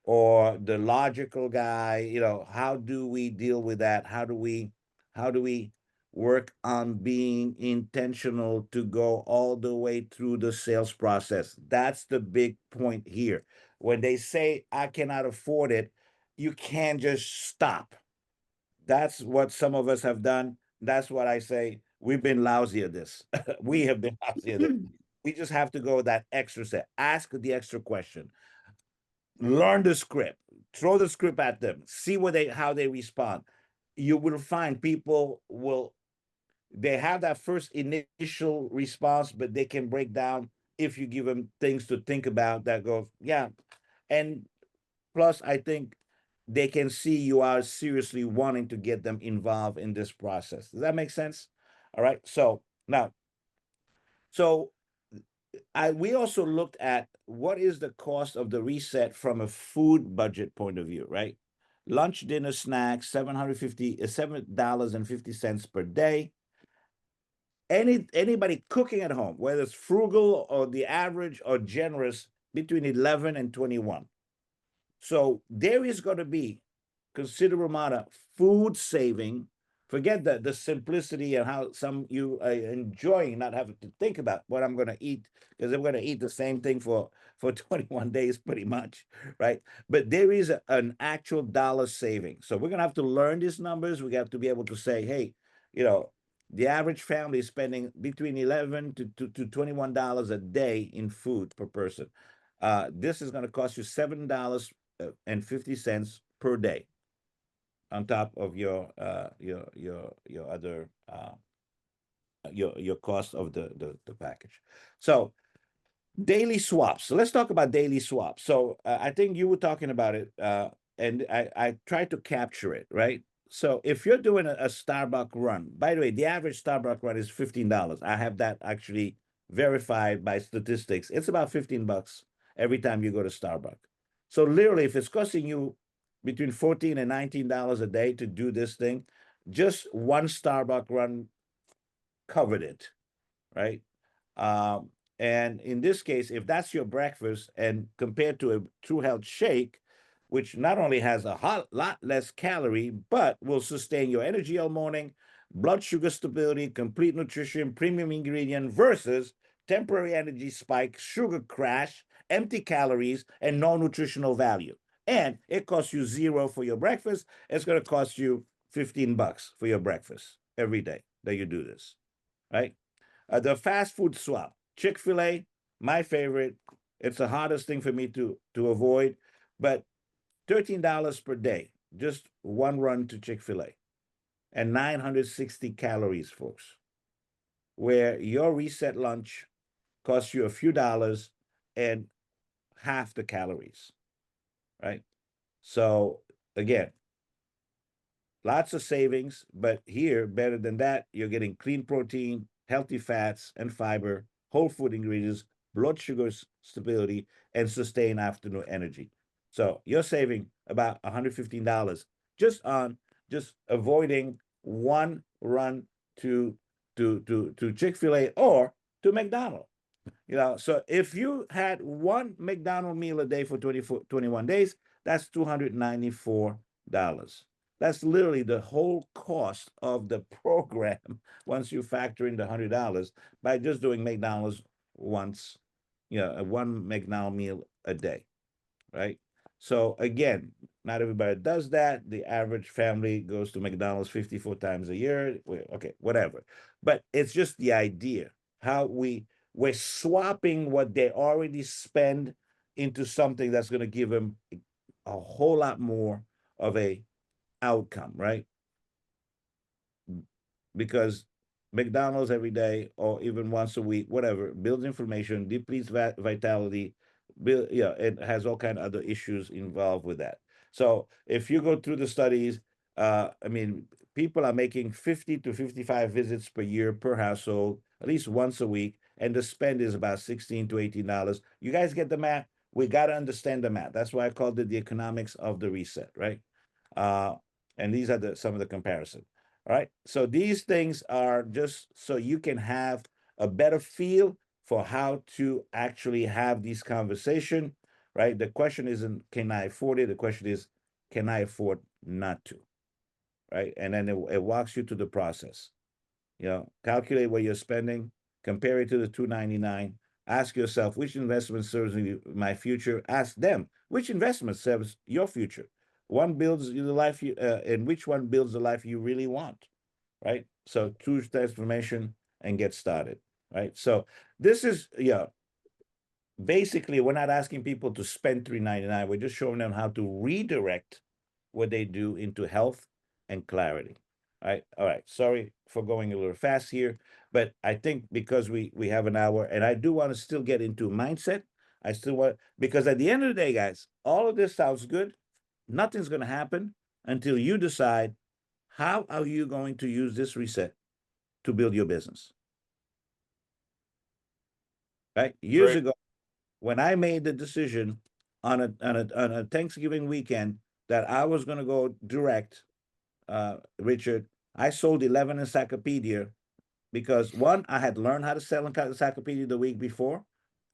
or the logical guy, how do we deal with that? How do we work on being intentional to go all the way through the sales process? That's the big point here. When they say, I cannot afford it, you can't just stop. That's what some of us have done. That's what I say. We've been lousy at this. We have been lousy at this. We just have to go that extra step. Ask the extra question. Learn the script. Throw the script at them. See how they respond. You will find people they have that first initial response, but they can break down if you give them things to think about that goes, yeah. And plus, I think they can see you are seriously wanting to get them involved in this process. Does that make sense? All right. So now, we also looked at what is the cost of the reset from a food budget point of view, right? Lunch, dinner, snacks, $7.50 per day. Anybody cooking at home, whether it's frugal or the average or generous, between 11 and 21. So there is going to be considerable amount of food saving. Forget the simplicity and how some you are enjoying not having to think about what I'm going to eat, because I'm going to eat the same thing for 21 days pretty much, right? But there is an actual dollar saving. So we're going to have to learn these numbers. We have to be able to say, hey, the average family is spending between $11 to $21 a day in food per person. This is going to cost you $7.50 per day, on top of your other your cost of the package. So daily swaps. So let's talk about daily swaps. So I think you were talking about it, and I tried to capture it, right? So if you're doing a Starbucks run, by the way, the average Starbucks run is $15. I have that actually verified by statistics. It's about $15 every time you go to Starbucks. So literally, if it's costing you between $14 and $19 a day to do this thing, just one Starbucks run covered it, right? And in this case, if that's your breakfast, and compared to a True Health shake, which not only has a lot less calorie, but will sustain your energy all morning, blood sugar stability, complete nutrition, premium ingredient, versus temporary energy spike, sugar crash, empty calories, and no nutritional value. And it costs you $0 for your breakfast. It's going to cost you $15 for your breakfast every day that you do this, right? The fast food swap, Chick-fil-A, my favorite. It's the hardest thing for me to avoid, but $13 per day, just one run to Chick-fil-A, and 960 calories, folks, where your reset lunch costs you a few dollars and half the calories, right? So again, lots of savings, but here, better than that, you're getting clean protein, healthy fats and fiber, whole food ingredients, blood sugar stability, and sustained afternoon energy. So you're saving about $115 just on avoiding one run to Chick-fil-A or to McDonald's. So if you had one McDonald's meal a day for 21 days, that's $294. That's literally the whole cost of the program once you factor in the $100 by just doing McDonald's once, one McDonald's meal a day, right? So again, not everybody does that. The average family goes to McDonald's 54 times a year. Okay, whatever. But it's just the idea how we're swapping what they already spend into something that's going to give them a whole lot more of a outcome, right? because McDonald's every day or even once a week, whatever, builds inflammation, depletes vitality, it has all kind of other issues involved with that. So if you go through the studies, I mean, people are making 50 to 55 visits per year per household, at least once a week, and the spend is about $16 to $18. You guys get the math? We got to understand the math. That's why I called it the economics of the reset, right? And these are some of the comparison. All right. So these things are just so you can have a better feel for how to actually have these conversation, right? The question isn't, can I afford it? The question is, can I afford not to? Right. And then it walks you to the process. Calculate what you're spending, compare it to the $299. Ask yourself, which investment serves my future? Ask them, which investment serves your future? One builds the life and which one builds the life you really want, right? So choose transformation and get started, right? So this is, basically, we're not asking people to spend $399. We're just showing them how to redirect what they do into health and clarity. All right. Sorry for going a little fast here, but I think because we have an hour, and I do want to still get into mindset. I still want, because at the end of the day, guys, all of this sounds good. Nothing's going to happen until you decide how are you going to use this reset to build your business. Right? Years ago, when I made the decision on a Thanksgiving weekend that I was going to go direct, Richard, I sold 11 encyclopedia because one, I had learned how to sell an encyclopedia the week before.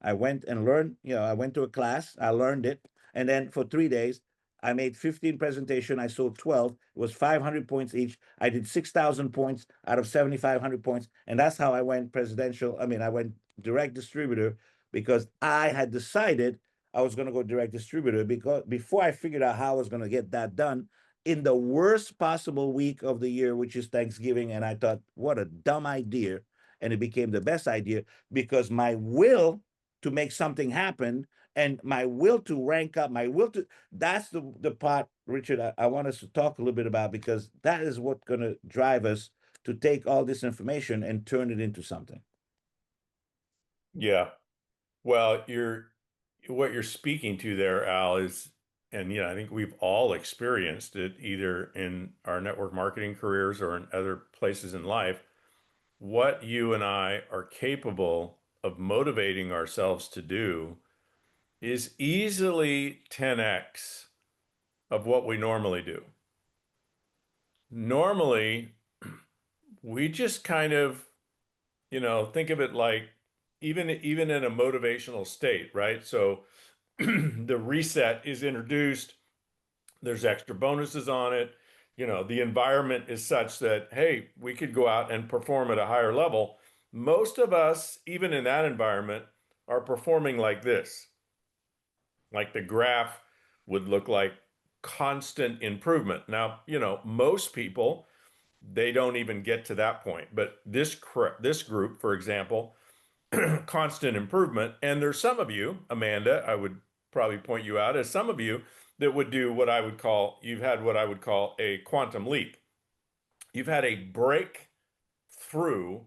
I went and learned, I went to a class, I learned it. And then for 3 days, I made 15 presentations. I sold 12. It was 500 points each. I did 6,000 points out of 7,500 points. And that's how I went I went direct distributor because I had decided I was going to go direct distributor because before I figured out how I was going to get that done, in the worst possible week of the year, which is Thanksgiving. And I thought, what a dumb idea. And it became the best idea because my will to make something happen and my will to rank up, that's the part, Richard, I want us to talk a little bit about because that is what's going to drive us to take all this information and turn it into something. Yeah. Well, what you're speaking to there, Al, is, and I think we've all experienced it either in our network marketing careers or in other places in life. What you and I are capable of motivating ourselves to do is easily 10x of what we normally do. Normally, we just kind of, think of it like even in a motivational state, right? So the reset is introduced, there's extra bonuses on it. The environment is such that, hey, we could go out and perform at a higher level. Most of us, even in that environment, are performing like this. Like the graph would look like constant improvement. Now, most people, they don't even get to that point. But this group, for example, constant improvement. And there's some of you, Amanda, I would probably point you out as some of you that would do you've had what I would call a quantum leap. You've had a breakthrough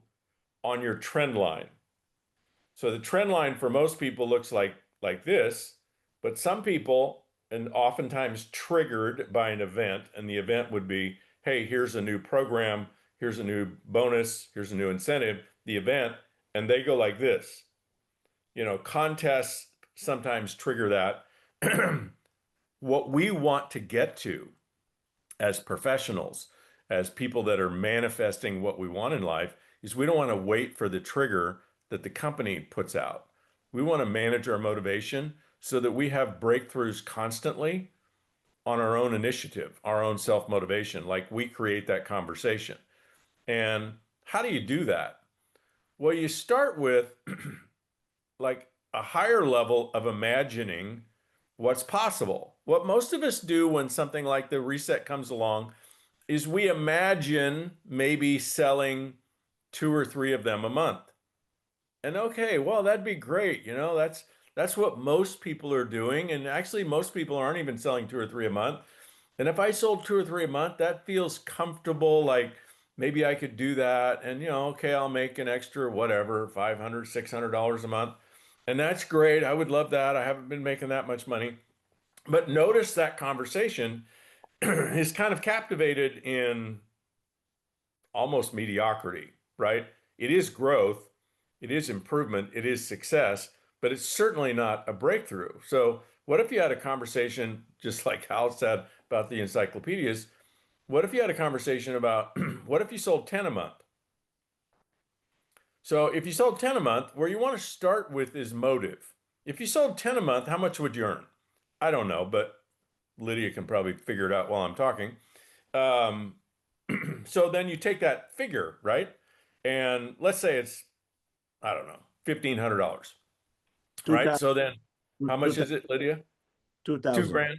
on your trend line. So the trend line for most people looks like this, but some people, and oftentimes triggered by an event, and the event would be, hey, here's a new program, here's a new bonus, here's a new incentive, the event, and they go like this. Contests sometimes trigger that. What we want to get to as professionals, as people that are manifesting what we want in life, is we don't want to wait for the trigger that the company puts out. We want to manage our motivation so that we have breakthroughs constantly on our own initiative, our own self-motivation, like we create that conversation. And how do you do that? Well, you start with like a higher level of imagining what's possible. What most of us do when something like the reset comes along is we imagine maybe selling 2 or 3 of them a month. And okay, well, that'd be great. That's what most people are doing. And actually, most people aren't even selling 2 or 3 a month. And if I sold 2 or 3 a month, that feels comfortable. Like, maybe I could do that. And, okay, I'll make an extra, whatever, $500, $600 a month. And that's great. I would love that. I haven't been making that much money. But notice that conversation is kind of captivated in almost mediocrity, right? It is growth, it is improvement, it is success, but it's certainly not a breakthrough. So, what if you had a conversation, just like Hal said about the encyclopedias? What if you had a conversation about what if you sold 10 a month? So, if you sold 10 a month, where you want to start with is motive. If you sold 10 a month, how much would you earn? I don't know, but Lydia can probably figure it out while I'm talking. Um, so then you take that figure, right? And let's say it's, I don't know, $1,500, right? So then how much is it, Lydia? 2,000. 2 grand?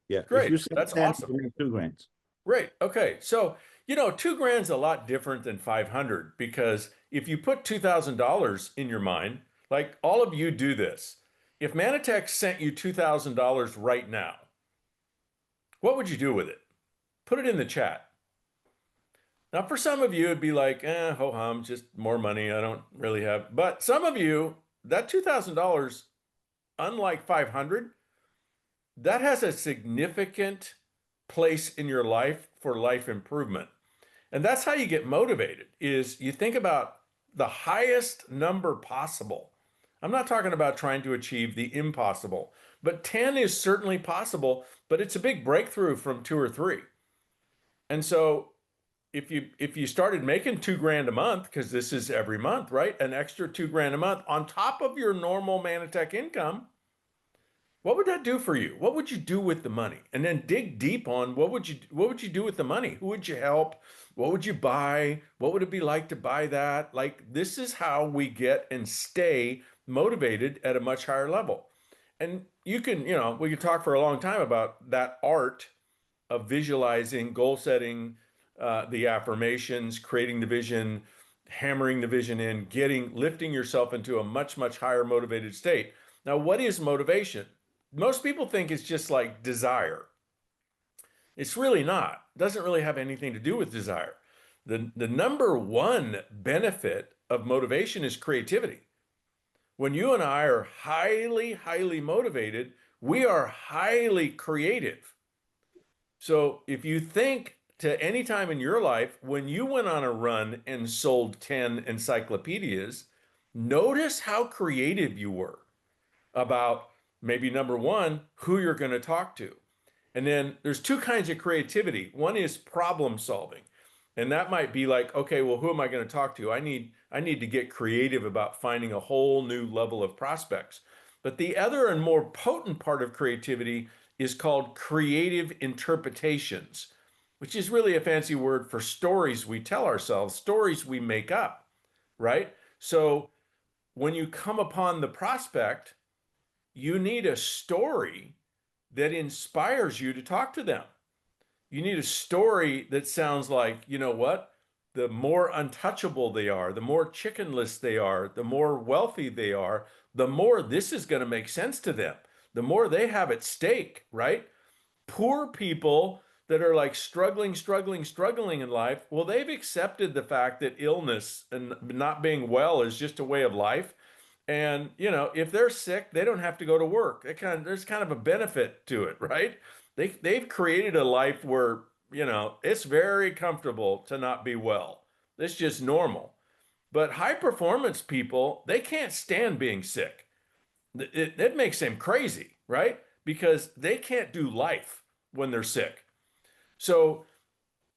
Yeah. If Great. you sell That's 10, awesome. you make 2 grand. Great. Okay. So, 2 grand's a lot different than 500 because if you put $2,000 in your mind, like all of you do this, if Mannatech sent you $2,000 right now, what would you do with it? Put it in the chat. Now, for some of you, it'd be like, ho hum, just more money. I don't really have. But some of you, that $2,000, unlike 500, that has a significant place in your life for life improvement. And that's how you get motivated, is you think about the highest number possible. I'm not talking about trying to achieve the impossible, but 10 is certainly possible, but it's a big breakthrough from 2 or 3. And so if you started making 2 grand a month, because this is every month, right? An extra 2 grand a month on top of your normal Mannatech income, what would that do for you? What would you do with the money? And then dig deep on what would you do with the money? Who would you help? What would you buy? What would it be like to buy that? Like, this is how we get and stay motivated at a much higher level. And you can, we could talk for a long time about that art of visualizing, goal setting, the affirmations, creating the vision, hammering the vision in, lifting yourself into a much, much higher motivated state. Now, what is motivation? Most people think it's just like desire. It's really not. It doesn't really have anything to do with desire. The number one benefit of motivation is creativity. When you and I are highly, highly motivated, we are highly creative. So if you think to any time in your life when you went on a run and sold 10 encyclopedias, notice how creative you were about maybe number one, who you're going to talk to. And then there's 2 kinds of creativity. One is problem solving. And that might be like, okay, well, who am I going to talk to? I need to get creative about finding a whole new level of prospects. But the other and more potent part of creativity is called creative interpretations, which is really a fancy word for stories we tell ourselves, stories we make up, right? So when you come upon the prospect, you need a story that inspires you to talk to them. You need a story that sounds like, you know what? The more untouchable they are, the more chickenless they are, the more wealthy they are, the more this is going to make sense to them. The more they have at stake, right? Poor people that are like struggling in life, well, they've accepted the fact that illness and not being well is just a way of life. And, if they're sick, they don't have to go to work. There's kind of a benefit to it, right? They've created a life where, it's very comfortable to not be well. It's just normal. But high performance people, they can't stand being sick. It makes them crazy, right? Because they can't do life when they're sick. So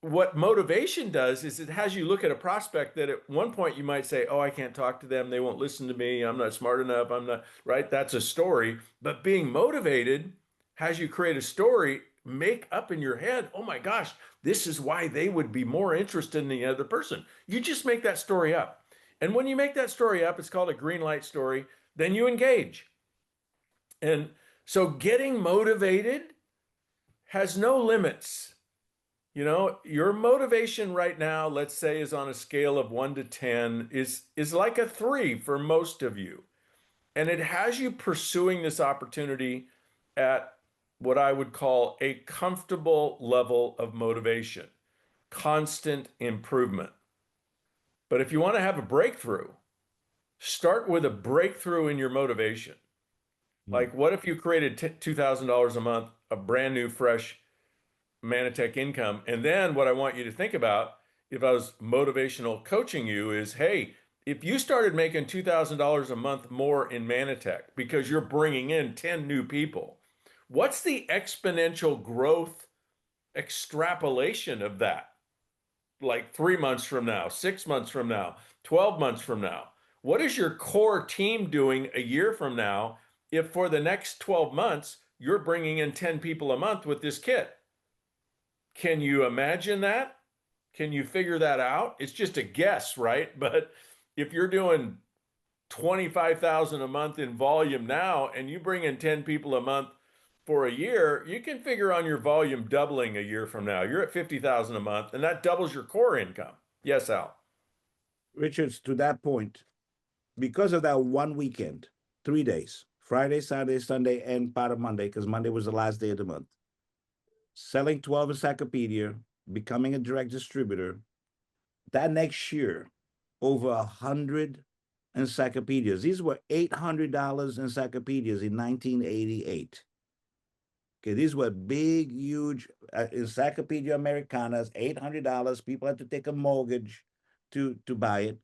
what motivation does is it has you look at a prospect that at one point you might say, oh, I can't talk to them. They won't listen to me. I'm not smart enough. I'm not, right? That's a story. But being motivated has you create a story, make up in your head, oh my gosh, this is why they would be more interested in the other person. You just make that story up. And when you make that story up, it's called a green light story, then you engage. And so getting motivated has no limits. Your motivation right now, let's say, is on a scale of 1 to 10, is like a 3 for most of you. And it has you pursuing this opportunity at what I would call a comfortable level of motivation. constant improvement. But if you want to have a breakthrough, start with a breakthrough in your motivation. Like, what if you created $2,000 a month, a brand new, fresh Mannatech income? And then what I want you to think about, if I was motivational coaching you, is, hey, if you started making $2,000 a month more in Mannatech because you're bringing in 10 new people, what's the exponential growth extrapolation of that? Like 3 months from now, 6 months from now, 12 months from now? What is your core team doing a year from now if for the next 12 months you're bringing in 10 people a month with this kit? Can you imagine that? Can you figure that out? It's just a guess, right? But if you're doing 25,000 a month in volume now and you bring in 10 people a month for a year, you can figure on your volume doubling a year from now. You're at 50,000 a month, and that doubles your core income. Yes, Al. Richards, to that point, because of that one weekend, 3 days, Friday, Saturday, Sunday, and part of Monday, because Monday was the last day of the month, selling 12 encyclopedia, becoming a direct distributor, that next year, over 100 encyclopedias. These were $800 encyclopedias in 1988. Okay, these were big, huge Encyclopedia Americanas, $800. People had to take a mortgage to buy it.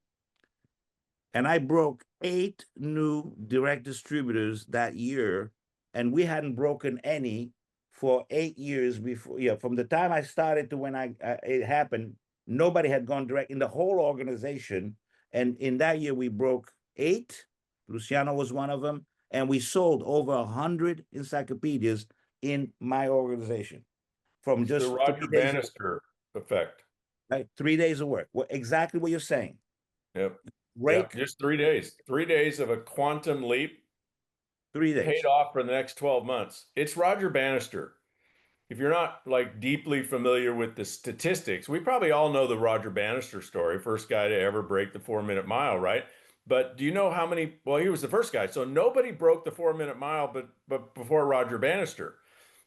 And I broke 8 new direct distributors that year, and we hadn't broken any for 8 years before. Yeah, from the time I started to when it happened, nobody had gone direct in the whole organization. And in that year, we broke 8. Luciano was one of them, and we sold over 100 encyclopedias in my organization from It's just the Roger 3 days. Bannister effect. Right, 3 days of work. Exactly what you're saying. Yep. Break. Yeah, just 3 days. 3 days of a quantum leap 3 days. paid off for the next 12 months. It's Roger Bannister. If you're not like deeply familiar with the statistics, we probably all know the Roger Bannister story, first guy to ever break the 4-minute mile, right? But do you know how many? Well, he was the first guy, so nobody broke the 4-minute mile, but before Roger Bannister.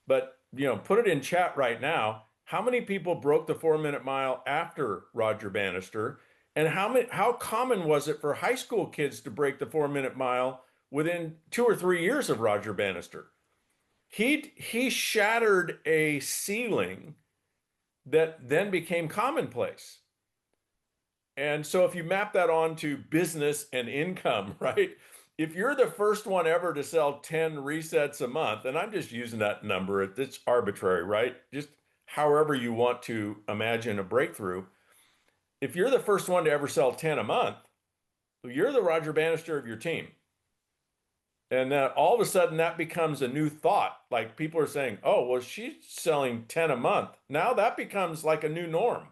But put it in chat right now. How many people broke the 4-minute mile after Roger Bannister? And how common was it for high school kids to break the 4-minute mile within 2 or 3 years of Roger Bannister? He shattered a ceiling that then became commonplace. And so if you map that onto business and income, right? If you're the first one ever to sell 10 resets a month, and I'm just using that number, it's arbitrary, right? Just however you want to imagine a breakthrough. If you're the first one to ever sell 10 a month, you're the Roger Bannister of your team. And then all of a sudden that becomes a new thought. Like people are saying, oh, well, she's selling 10 a month. Now that becomes like a new norm,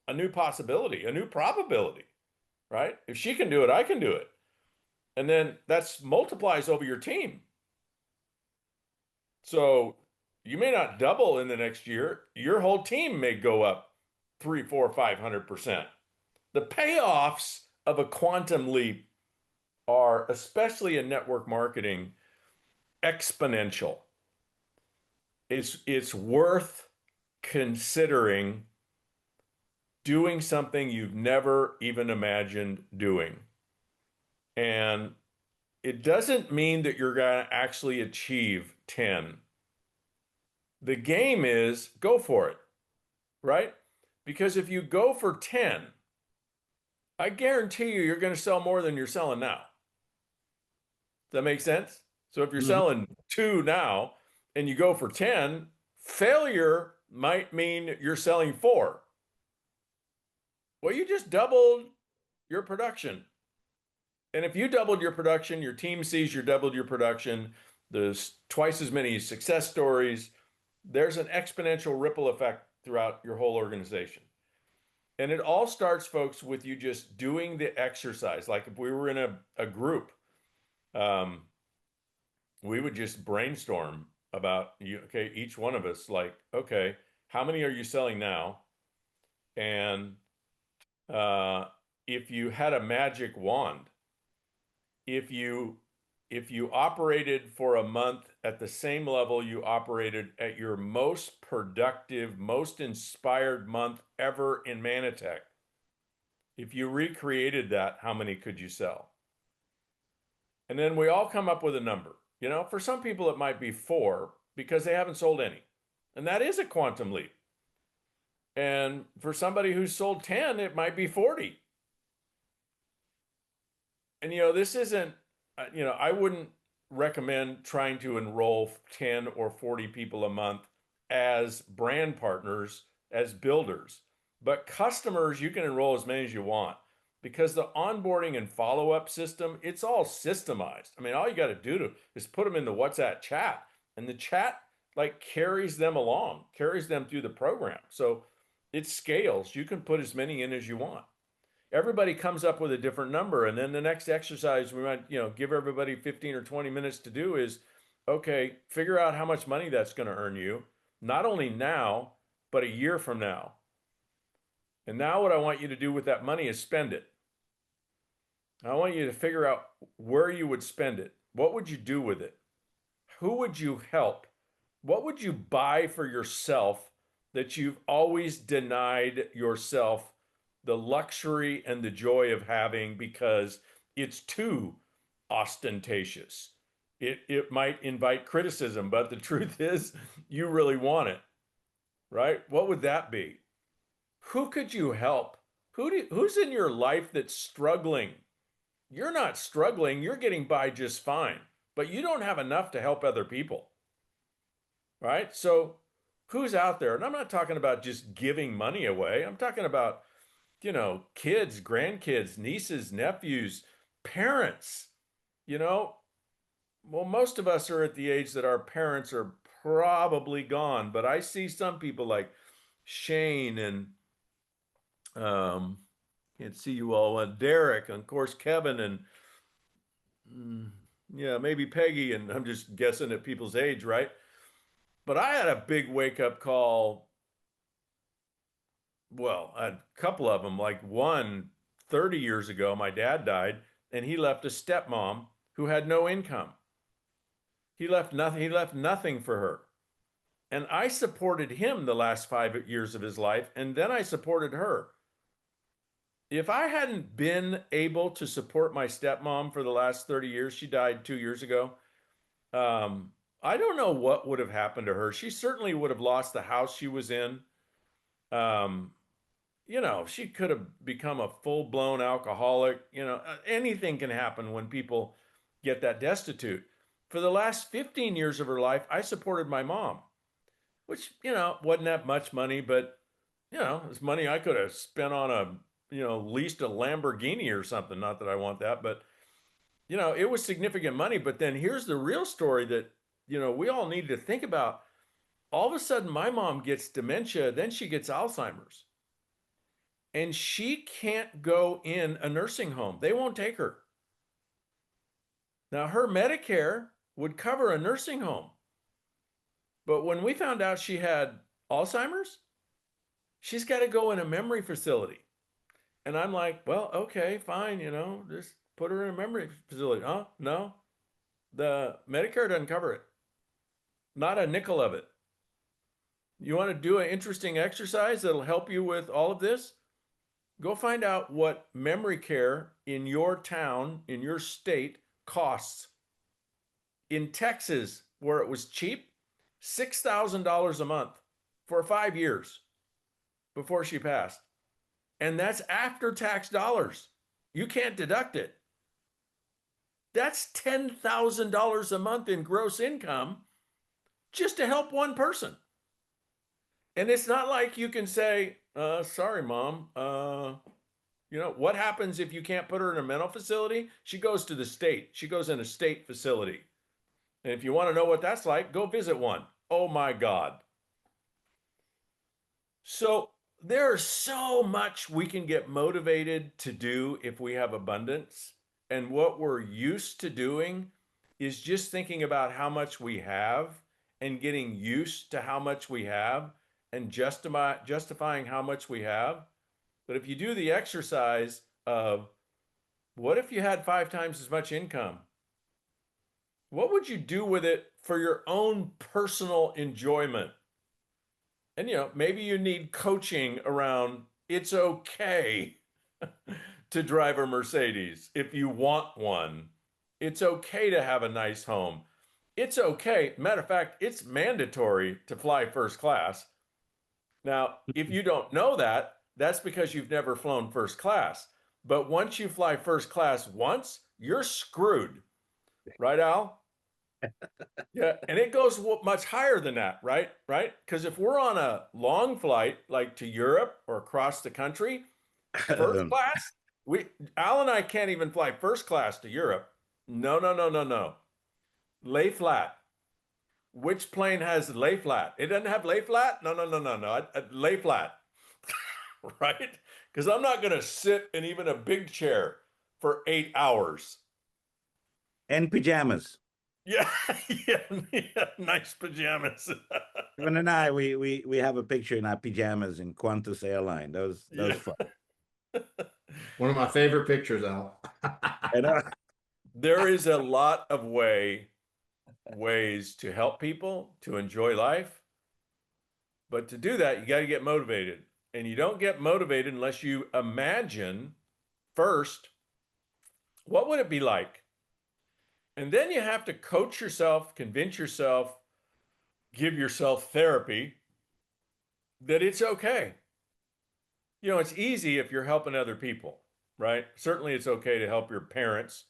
a new possibility, a new probability, right? If she can do it, I can do it. And then that's multiplies over your team. So you may not double in the next year. Your whole team may go up 300, 400, 500%. The payoffs of a quantum leap are, especially in network marketing, exponential. It's worth considering doing something you've never even imagined doing. And it doesn't mean that you're going to actually achieve 10. The game is go for it, right? Because if you go for 10, I guarantee you're going to sell more than you're selling now. Does that make sense? So if you're selling 2 now and you go for 10, failure might mean you're selling 4. Well, you just doubled your production. And if you doubled your production, your team sees you doubled your production, there's twice as many success stories. There's an exponential ripple effect throughout your whole organization. And it all starts, folks, with you just doing the exercise. Like if we were in a group, we would just brainstorm about okay, each one of us, like, okay, how many are you selling now? And if you had a magic wand, if you if you operated for a month at the same level you operated at your most productive, most inspired month ever in Mannatech, if you recreated that, how many could you sell? And then we all come up with a number. You know, for some people it might be 4 because they haven't sold any. And that is a quantum leap. And for somebody who's sold 10, it might be 40. And, you know, this isn't, you know, I wouldn't recommend trying to enroll 10 or 40 people a month as brand partners, as builders. But customers, you can enroll as many as you want because the onboarding and follow-up system, it's all systemized. I mean, all you got to do is put them in the WhatsApp chat, and the chat like carries them along, carries them through the program. So it scales. You can put as many in as you want. Everybody comes up with a different number, and then the next exercise we might, you know, give everybody 15 or 20 minutes to do is, okay, figure out how much money that's going to earn you, not only now, but a year from now. And now what I want you to do with that money is spend it. I want you to figure out where you would spend it. What would you do with it? Who would you help? What would you buy for yourself that you've always denied yourself the luxury and the joy of having because it's too ostentatious? It might invite criticism, but the truth is you really want it, right? What would that be? Who could you help? Who's in your life that's struggling? You're not struggling, you're getting by just fine, but you don't have enough to help other people, right? So who's out there? And I'm not talking about just giving money away. I'm talking about, you know, kids, grandkids, nieces, nephews, parents, you know. Well, most of us are at the age that our parents are probably gone, but I see some people like Shane and can't see you all, and Derek, and of course Kevin, and yeah, maybe Peggy, and I'm just guessing at people's age, right? But I had a big wake-up call. Well, a couple of them, like one 30 years ago, my dad died, and he left a stepmom who had no income. He left nothing for her. And I supported him the last 5 years of his life, and then I supported her. If I hadn't been able to support my stepmom for the last 30 years, she died 2 years ago, I don't know what would have happened to her. She certainly would have lost the house she was in. You know, she could have become a full-blown alcoholic. You know, anything can happen when people get that destitute. For the last 15 years of her life, I supported my mom, which, you know, wasn't that much money, but, you know, it's money I could have spent on a, you know, leased a Lamborghini or something. Not that I want that, but, you know, it was significant money. But then here's the real story that, you know, we all need to think about. All of a sudden, my mom gets dementia, then she gets Alzheimer's. And she can't go in a nursing home. They won't take her. Now, her Medicare would cover a nursing home. But when we found out she had Alzheimer's, she's got to go in a memory facility. And I'm like, well, okay, fine, you know, just put her in a memory facility. Huh? No, the Medicare doesn't cover it. Not a nickel of it. You want to do an interesting exercise that'll help you with all of this? Go find out what memory care in your town, in your state, costs. In Texas, where it was cheap, $6,000 a month for 5 years before she passed. And that's after tax dollars. You can't deduct it. That's $10,000 a month in gross income just to help one person. And it's not like you can say, sorry, mom, you know, what happens if you can't put her in a mental facility? She goes to the state. She goes in a state facility. And if you want to know what that's like, go visit one. Oh my God. So there's so much we can get motivated to do if we have abundance. And what we're used to doing is just thinking about how much we have and getting used to how much we have and justifying how much we have. But if you do the exercise of what if you had 5 times as much income? What would you do with it for your own personal enjoyment? And, maybe you need coaching around it's okay to drive a Mercedes if you want one. It's okay to have a nice home. It's okay. Matter of fact, it's mandatory to fly first class. Now, if you don't know that, that's because you've never flown first class. But once you fly first class once, you're screwed. Right, Al? Yeah, and it goes much higher than that, right? Right? Because if we're on a long flight, like to Europe or across the country, first class, Al and I can't even fly first class to Europe. No, no, no, no, no. Lay flat. Which plane has lay flat? It doesn't have lay flat? No, no, no, no, no. Lay flat, right? Because I'm not going to sit in even a big chair for 8 hours. And pajamas. Yeah, yeah, nice pajamas. Evan and I, we have a picture in our pajamas in Qantas Airline. That was fun. One of my favorite pictures, Al. There is a lot of ways to help people to enjoy life. But to do that, you got to get motivated. And you don't get motivated unless you imagine first, what would it be like? And then you have to coach yourself, convince yourself, give yourself therapy that it's okay. It's easy if you're helping other people, right? Certainly it's okay to help your parents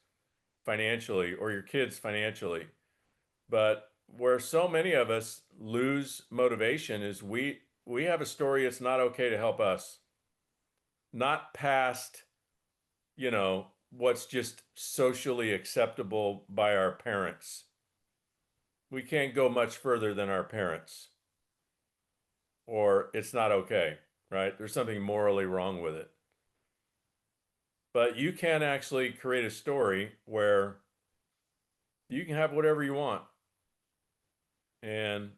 financially or your kids financially. But where so many of us lose motivation is we have a story it's not okay to help us. Not past, what's just socially acceptable by our parents. We can't go much further than our parents. Or it's not okay, right? There's something morally wrong with it. But you can actually create a story where you can have whatever you want. And,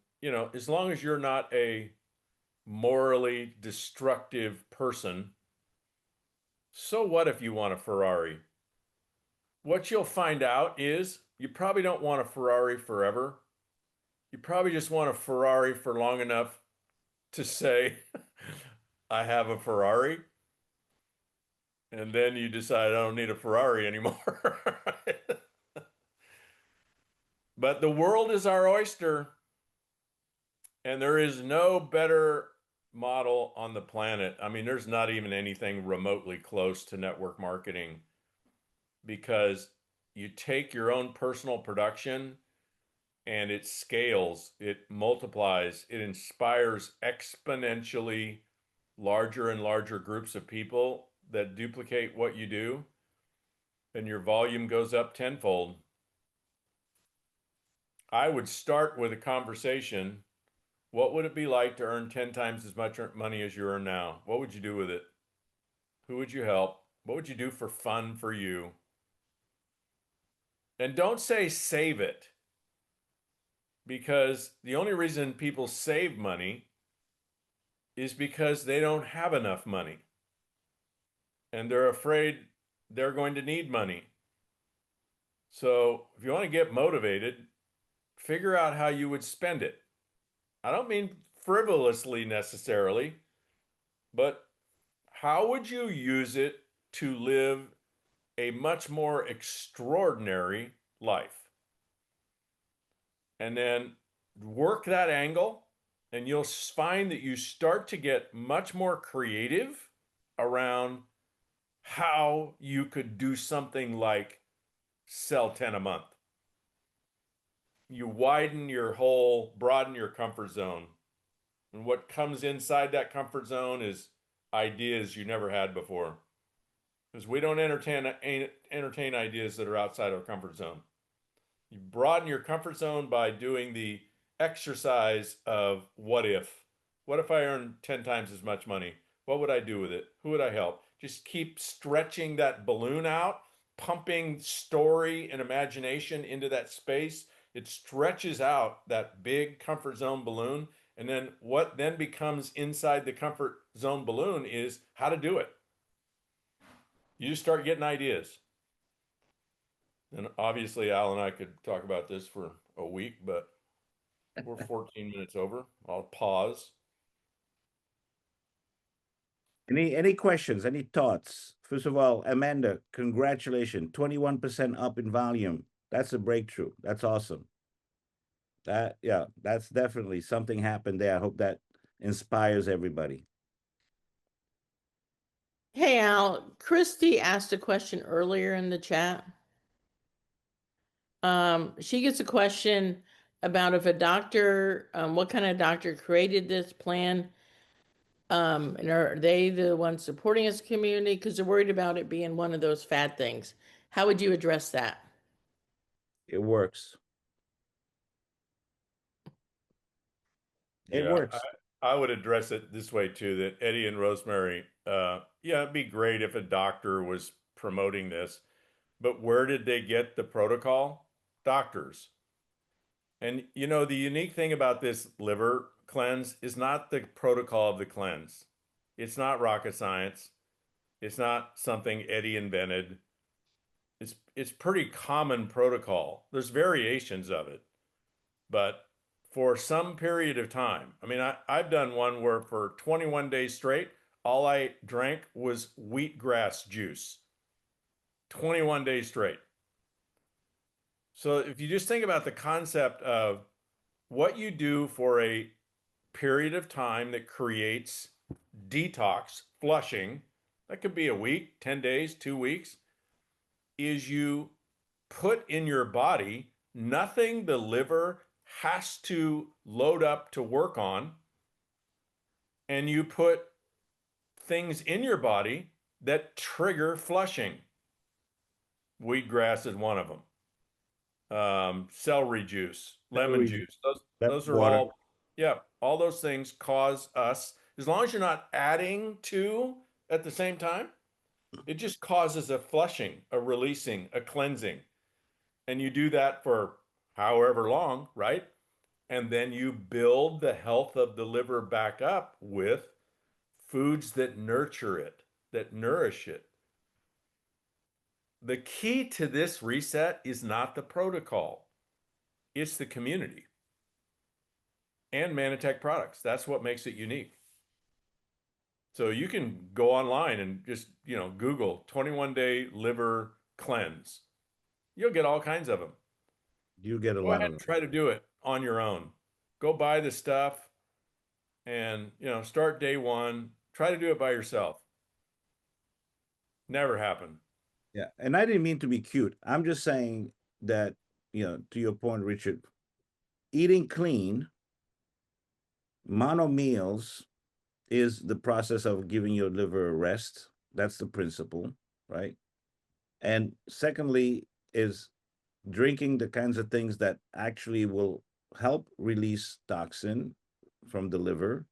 as long as you're not a morally destructive person, so what if you want a Ferrari? What you'll find out is you probably don't want a Ferrari forever. You probably just want a Ferrari for long enough to say, I have a Ferrari. And then you decide, I don't need a Ferrari anymore. But the world is our oyster. And there is no better model on the planet. I mean, there's not even anything remotely close to network marketing, because you take your own personal production and it scales, it multiplies, it inspires exponentially larger and larger groups of people that duplicate what you do, and your volume goes up tenfold. I would start with a conversation. What would it be like to earn 10 times as much money as you earn now? What would you do with it? Who would you help? What would you do for fun for you? And don't say save it, because the only reason people save money is because they don't have enough money. And they're afraid they're going to need money. So if you want to get motivated, figure out how you would spend it. I don't mean frivolously necessarily, but how would you use it to live a much more extraordinary life? And then work that angle, and you'll find that you start to get much more creative around how you could do something like sell 10 a month. You broaden your comfort zone. And what comes inside that comfort zone is ideas you never had before. Because we don't entertain ideas that are outside our comfort zone. You broaden your comfort zone by doing the exercise of what if. What if I earned 10 times as much money? What would I do with it? Who would I help? Just keep stretching that balloon out, pumping story and imagination into that space. It stretches out that big comfort zone balloon. And then what then becomes inside the comfort zone balloon is how to do it. You just start getting ideas. And obviously, Al and I could talk about this for a week, but we're 14 minutes over. I'll pause. Any questions, any thoughts? First of all, Amanda, congratulations, 21% up in volume. That's a breakthrough. That's awesome. Yeah, that's definitely something happened there. I hope that inspires everybody. Hey, Al, Christy asked a question earlier in the chat. She gets a question about if a doctor, what kind of doctor created this plan? And are they the ones supporting his community? Because they're worried about it being one of those fad things. How would you address that? It works. It Yeah, works. I would address it this way too, that Eddie and Rosemary, yeah, it'd be great if a doctor was promoting this, but where did they get the protocol? Doctors. And you know, the unique thing about this liver cleanse is not the protocol of the cleanse. It's not rocket science. It's not something Eddie invented. It's pretty common protocol. There's variations of it, but for some period of time, I mean, I've done one where for 21 days straight, all I drank was wheatgrass juice. 21 days straight. So if you just think about the concept of what you do for a period of time that creates detox, flushing, that could be a week, 10 days, 2 weeks, is you put in your body nothing the liver has to load up to work on, and you put things in your body that trigger flushing. Wheatgrass is one of them. Celery juice, lemon juice. Those are water. all, yeah, all those things cause us, as long as you're not adding to at the same time, it just causes a flushing, a releasing, a cleansing. And you do that for however long, right? And then you build the health of the liver back up with foods that nurture it, that nourish it. The key to this reset is not the protocol, it's the community and Mannatech products. That's what makes it unique. So you can go online and just, Google 21-day liver cleanse. You'll get all kinds of them. You get a Go lot ahead of and them. try to do it on your own. Go buy the stuff and, start day one. Try to do it by yourself. Never happened. Yeah, and I didn't mean to be cute. I'm just saying that, to your point, Richard, eating clean, mono meals is the process of giving your liver a rest. That's the principle, right? And secondly, is drinking the kinds of things that actually will help release toxin from the liver.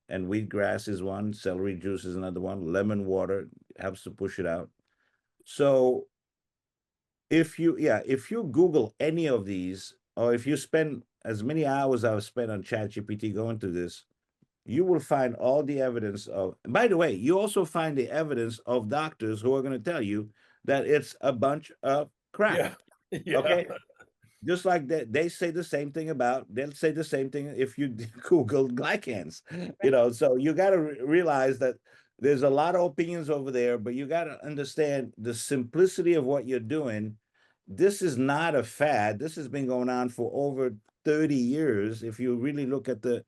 And wheatgrass is one, celery juice is another one, lemon water helps to push it out. So if you Google any of these, or if you spend as many hours I've spent on ChatGPT going through this, you will find all the evidence of, by the way, you also find the evidence of doctors who are going to tell you that it's a bunch of crap. Yeah. Yeah. Okay. Just like that, they'll say the same thing if you Google glycans, so you got to realize that there's a lot of opinions over there, but you got to understand the simplicity of what you're doing. This is not a fad. This has been going on for over 30 years. If you really look at the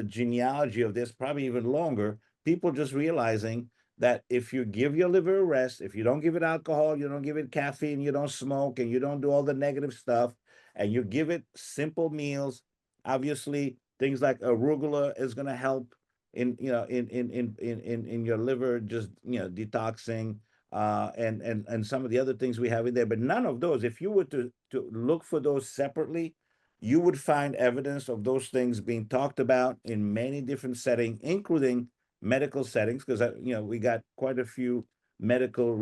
genealogy of this, probably even longer, people just realizing that if you give your liver a rest, if you don't give it alcohol, you don't give it caffeine, you don't smoke, and you don't do all the negative stuff, and you give it simple meals, obviously things like arugula is going to help in your liver, just detoxing, and some of the other things we have in there. But none of those, if you were to look for those separately, you would find evidence of those things being talked about in many different settings, including medical settings, because we got quite a few medical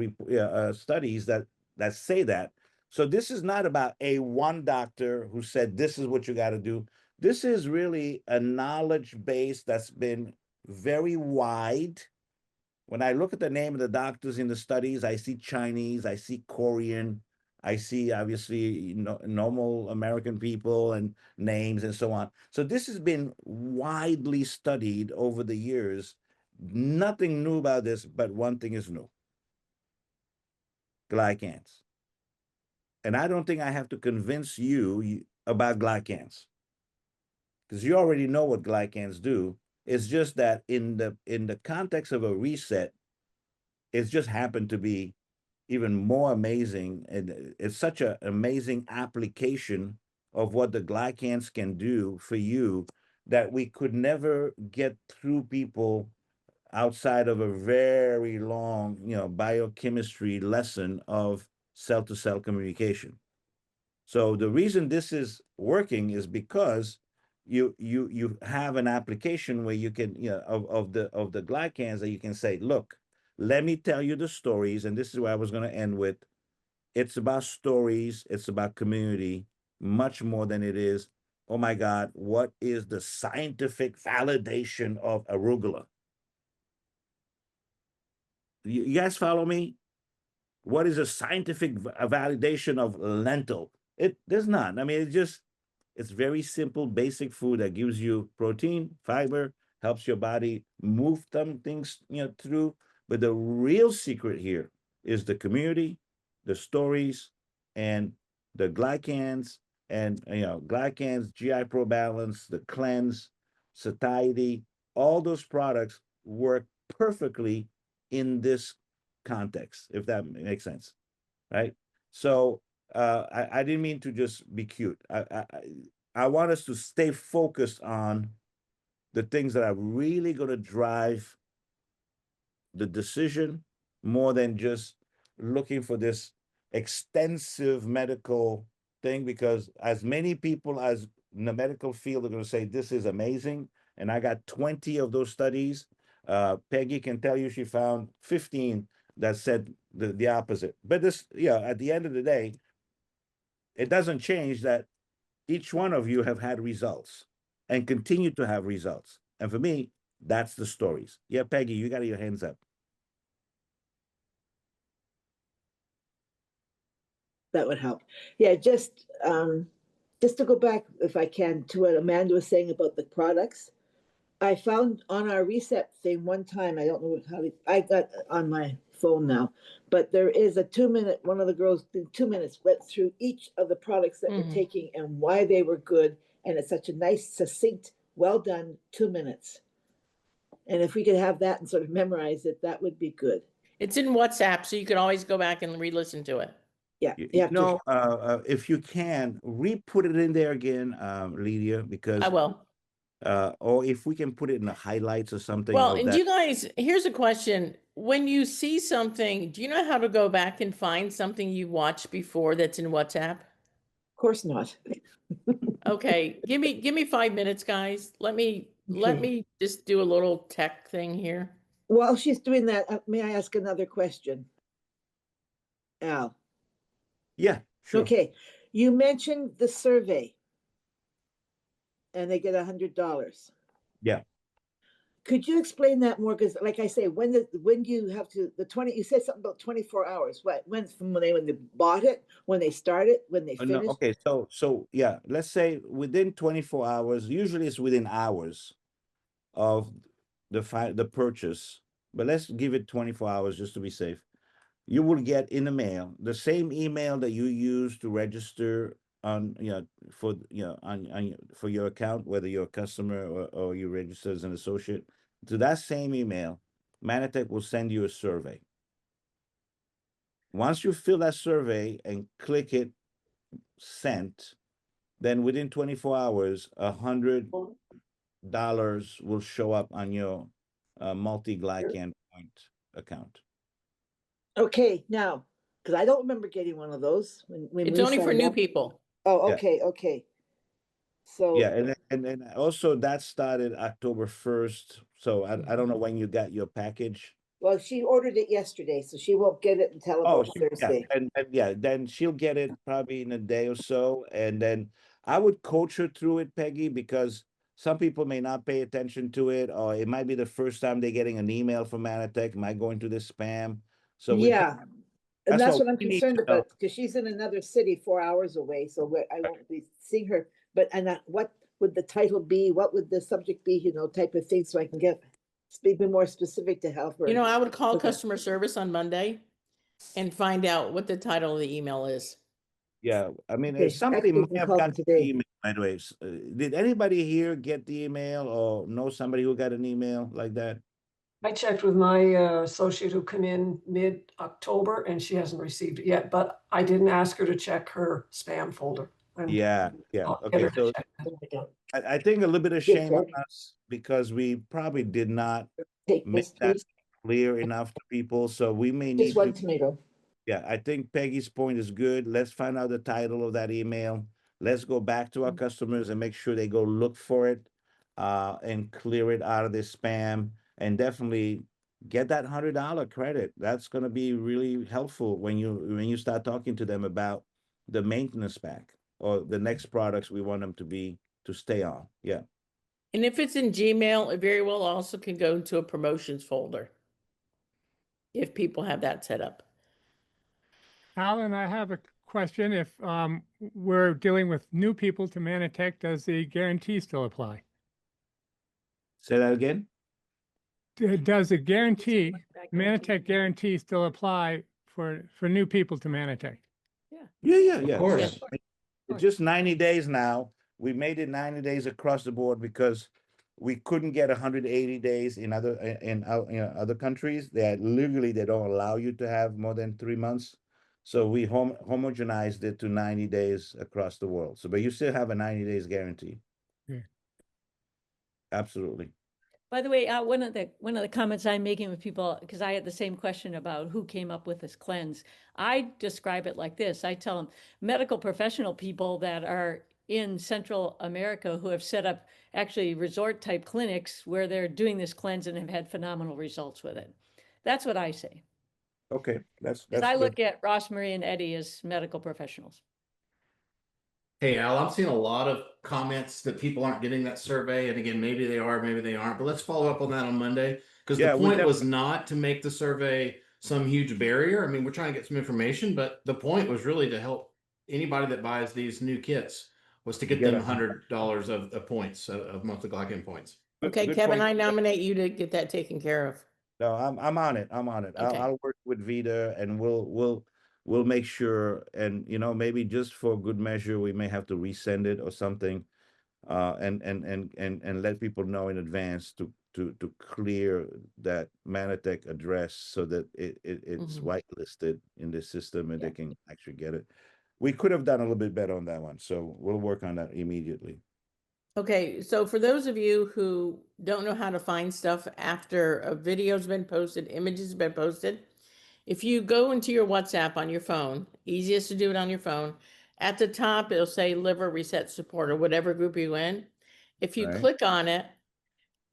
studies that say that. So this is not about a one doctor who said this is what you got to do. This is really a knowledge base that's been very wide. When I look at the name of the doctors in the studies, I see Chinese, I see Korean, I see obviously normal American people and names and so on. So this has been widely studied over the years. Nothing new about this, but one thing is new. Glycans. And I don't think I have to convince you about glycans, because you already know what glycans do. It's just that in the context of a reset, it's just happened to be even more amazing. And it's such an amazing application of what the glycans can do for you that we could never get through people outside of a very long, biochemistry lesson of cell-to-cell communication. So the reason this is working is because you have an application where you can, of the glycans, that you can say, look, let me tell you the stories, and this is where I was going to end with. It's about stories, it's about community, much more than it is, oh my God, what is the scientific validation of arugula? You guys follow me? What is a scientific validation of lentil? There's none. I mean, it's very simple, basic food that gives you protein, fiber, helps your body move some things, through. But the real secret here is the community, the stories, and the glycans, and glycans, GI Pro Balance, the cleanse, satiety, all those products work perfectly in this context, if that makes sense, right? So I didn't mean to just be cute. I want us to stay focused on the things that are really going to drive the decision, more than just looking for this extensive medical thing, because as many people as in the medical field are going to say this is amazing, and I got 20 of those studies. Peggy can tell you she found 15 that said the opposite. But this, at the end of the day, it doesn't change that each one of you have had results and continue to have results. And for me, that's the stories. Yeah, Peggy, you got your hands up. That would help. Yeah, just to go back, if I can, to what Amanda was saying about the products. I found on our reset thing one time, I don't know how I got on my phone now, but there is a 2-minute, one of the girls in 2 minutes went through each of the products that we're taking and why they were good. And it's such a nice, succinct, well done 2 minutes. And if we could have that and sort of memorize it, that would be good. It's in WhatsApp, so you can always go back and re-listen to it. Yeah. If you can, re-put it in there again, Lydia, because I will. Or if we can put it in the highlights or something. Well, and do you guys, here's a question. When you see something, do you know how to go back and find something you watched before that's in WhatsApp? Of course not. Okay, give me 5 minutes, guys. Let me just do a little tech thing here. While she's doing that, may I ask another question? Al. Yeah, sure. Okay, you mentioned the survey, and they get $100. Yeah. Could you explain that more? Because, like I say, when do you have to you said something about 24 hours. What? When they bought it, when they started, when they finished? No, okay, so yeah, let's say within 24 hours. Usually, it's within hours of the purchase, but let's give it 24 hours just to be safe. You will get in the mail the same email that you use to register on for for your account, whether you're a customer or you register as an associate. To that same email, Mannatech will send you a survey. Once you fill that survey and click it sent, then within 24 hours, $100 will show up on your multi-glycan point account. Okay, now, because I don't remember getting one of those when It's we only for signed new up. people. Oh, Yeah. okay. So Yeah, and also that started October 1st. So I don't know when you got your package. well, she ordered it yesterday, so she won't get it until about Thursday. Yeah, then she'll get it probably in a day or so. And then I would coach her through it, Peggy, because some people may not pay attention to it, or it might be the first time they're getting an email from Mannatech, might go into the spam. So Yeah. And That's that's what what I'm we need concerned to know. about, because she's in another city 4 hours away, so I won't be seeing her. But, what would the title be? What would the subject be, type of thing, so I can be more specific to help her. You know, I would call Okay. customer service on Monday and find out what the title of the email is. Yeah, I mean, Okay, somebody actually, might we have called got them the today. email, by the way. Did anybody here get the email or know somebody who got an email like that? I checked with my associate who come in mid-October and she hasn't received it yet, but I didn't ask her to check her spam folder. Yeah, I'll get okay, her to so check that. Oh my God. I think a little bit of Good shame on call. us because we probably did not Take make this, that please. clear enough to people, so we may Just need one to. tomato. Yeah, I think Peggy's point is good. Let's find out the title of that email. Let's go back to our customers and make sure they go look for it and clear it out of their spam, and definitely get that $100 credit. That's going to be really helpful when you start talking to them about the maintenance pack or the next products we want them to stay on. Yeah. And if it's in Gmail, it very well also can go into a promotions folder if people have that set up. Alan, I have a question. If we're dealing with new people to Mannatech, does the guarantee still apply? Say that again? Does the Mannatech guarantee still apply for new people to Mannatech? Yeah. Of course. It's just 90 days now. We made it 90 days across the board because we couldn't get 180 days in other countries. They don't allow you to have more than 3 months. So we homogenized it to 90 days across the world. So, but you still have a 90 days guarantee. Yeah. Absolutely. By the way, one of the comments I'm making with people, because I had the same question about who came up with this cleanse. I describe it like this. I tell them medical professional people that are in Central America who have set up actually resort type clinics where they're doing this cleanse and have had phenomenal results with it. That's what I say. Okay, that's Because I good. look at Ross, Marie, and Eddie as medical professionals. Hey, Al, I'm seeing a lot of comments that people aren't getting that survey. And again, maybe they are, maybe they aren't. But let's follow up on that on Monday. Because Yeah, the we point was not to make the survey some huge barrier. I mean, we're trying to get some information, but the point was really to help anybody that buys these new kits was to get Get them a- $100 of points, of monthly glycan points. Okay, Good Kevin, point. I nominate you to get that taken care of. No, I'm on it. I'm on it. Okay. I'll work with Vita and we'll make sure, and maybe just for good measure, we may have to resend it or something, and let people know in advance to clear that Mannatech address so that it's Mhm. whitelisted in the system and Yeah. they can actually get it. We could have done a little bit better on that one, so we'll work on that immediately. Okay, so for those of you who don't know how to find stuff after a video's been posted, images have been posted, if you go into your WhatsApp on your phone, easiest to do it on your phone, at the top it'll say liver reset support or whatever group you're in. If you Right. click on it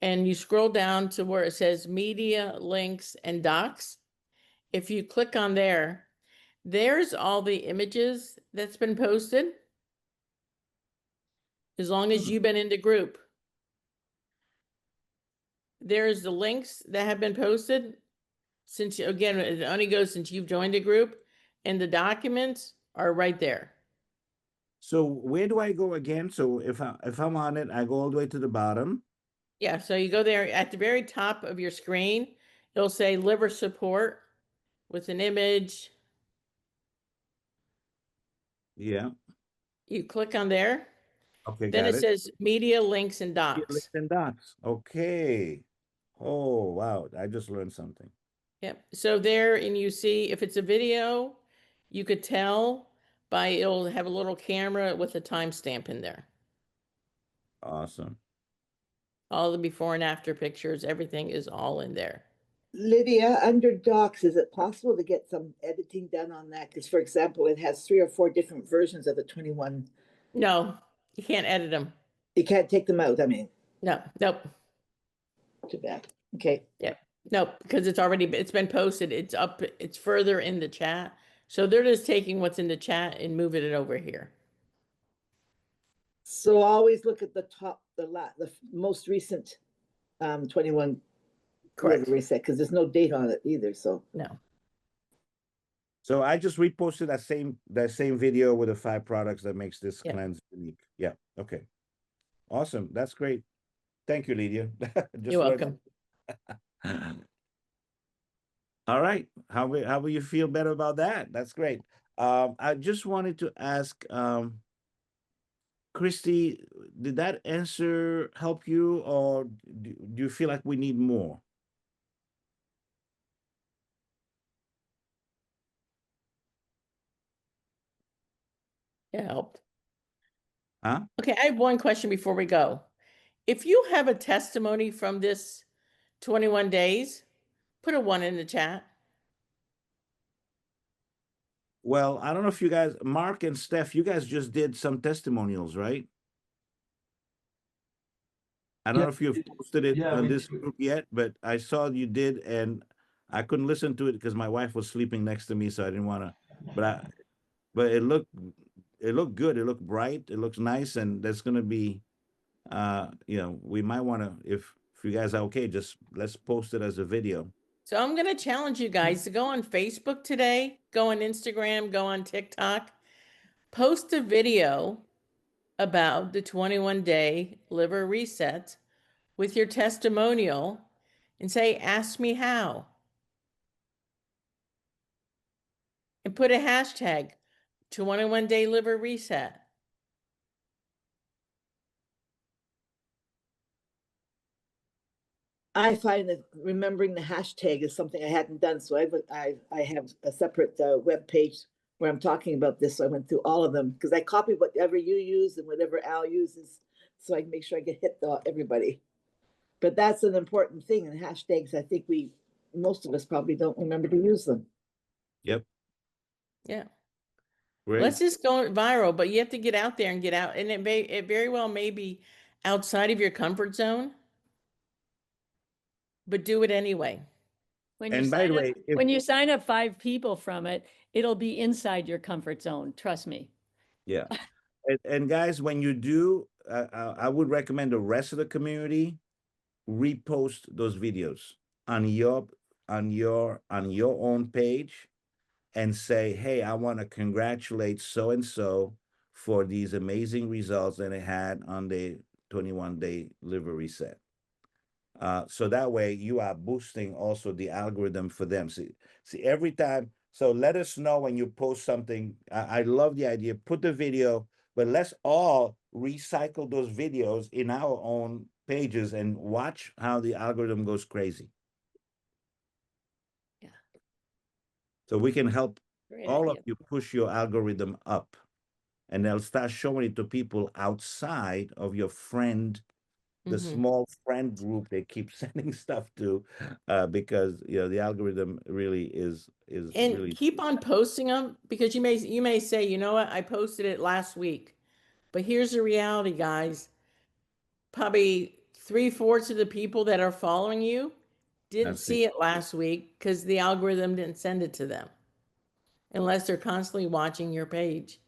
and you scroll down to where it says media, links, and docs, if you click on there's all the images that's been posted. As long as you've been in the group. There's the links that have been posted since, again, it only goes since you've joined the group, and the documents are right there. So where do I go again? So if I'm on it, I go all the way to the bottom. Yeah, so you go there at the very top of your screen, it'll say liver support with an image. Yeah. You click on there. Okay, Then got it it. says media, links, and Yeah, docs. links and docs. Okay. Oh, wow. I just learned something. Yep. So there, and you see if it's a video, you could tell by it'll have a little camera with a timestamp in there. Awesome. All the before and after pictures, everything is all in there. Lydia, under docs, is it possible to get some editing done on that? Because, for example, it has 3 or 4 different versions of the 21. No, you can't edit them. You can't take them out. I mean, No, nope. too bad. Okay. Yeah, nope, because it's been posted. It's up, it's further in the chat. So they're just taking what's in the chat and moving it over here. So always look at the top, the most recent 21 Correct. liver reset, because there's no date on it either. So No. So I just reposted that same video with the 5 products that makes this Yeah. cleanse unique. Yeah. Okay. Awesome. That's great. Thank you, Lydia. Just You're learned- welcome. All right. How will you feel better about that? That's great. I just wanted to ask, Christy, did that answer help you, or do you feel like we need more? It helped. Huh? Okay, I have one question before we go. If you have a testimony from this 21 days, put a 1 in the chat. Well, I don't know if you guys, Mark and Steph, you guys just did some testimonials, right? I don't Yeah, know if you've posted it yeah, on we this did. group yet, but I saw you did, and I couldn't listen to it because my wife was sleeping next to me, so I didn't want to. But it looked good. It looked bright. It looks nice, and there's gonna be, we might want to, if you guys are okay, just let's post it as a video. So I'm going to challenge you guys to go on Facebook today, go on Instagram, go on TikTok, post a video about the 21-day liver reset with your testimonial and say, ask me how. And put a hashtag 21-day liver reset. I find that remembering the hashtag is something I hadn't done. So I have a separate web page where I'm talking about this. So I went through all of them because I copy whatever you use and whatever Al uses, so I can make sure I get hit everybody. But that's an important thing. And hashtags, I think most of us probably don't remember to use them. Yep. Yeah. Great. Let's just go viral, but you have to get out there and get out. And it very well may be outside of your comfort zone, but do it anyway. When you And by the way, when you sign up 5 people from it, it'll be inside your comfort zone. Trust me. yeah. And guys, when you do, I would recommend the rest of the community repost those videos on your own page and say, hey, I want to congratulate so and so for these amazing results that it had on the 21-day liver reset. So that way you are boosting also the algorithm for them. See every time. So let us know when you post something. I love the idea. Put the video, but let's all recycle those videos in our own pages and watch how the algorithm goes crazy. Yeah. So we can help Great all idea. of you push your algorithm up, and they'll start showing it to people outside of your friend, the small friend group they keep sending stuff to, because the algorithm really is And really. keep on posting them, because you may say, you know what, I posted it last week. But here's the reality, guys. Probably 3/4 of the people that are following you didn't That's it. see it last week because the algorithm didn't send it to them, unless they're constantly watching your page.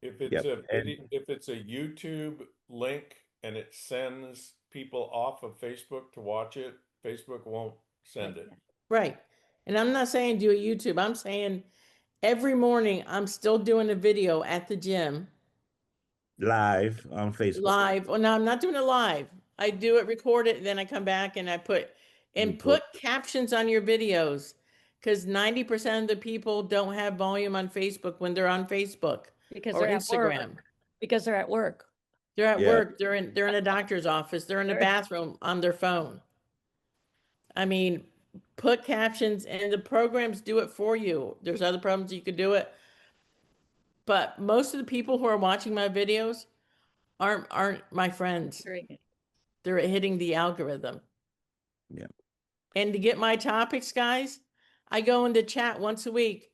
If it's Yep. a video, if it's a YouTube link and it sends people off of Facebook to watch it, Facebook won't send it. Right. And I'm not saying do a YouTube. I'm saying every morning I'm still doing a video at the gym Live on Facebook. live. Well, no, I'm not doing it live. I do it, record it, and then I come back and I put captions on your videos, because 90% of the people don't have volume on Facebook when they're on Facebook Because or they're at work. Instagram. Because they're at work. They're at Yeah. work. They're in a doctor's office. They're in the bathroom on their phone. I mean, put captions, and the programs do it for you. There's other programs you could do it. But most of the people who are watching my videos aren't my friends. Very good. They're hitting the algorithm. Yeah. And to get my topics, guys, I go into chat once a week.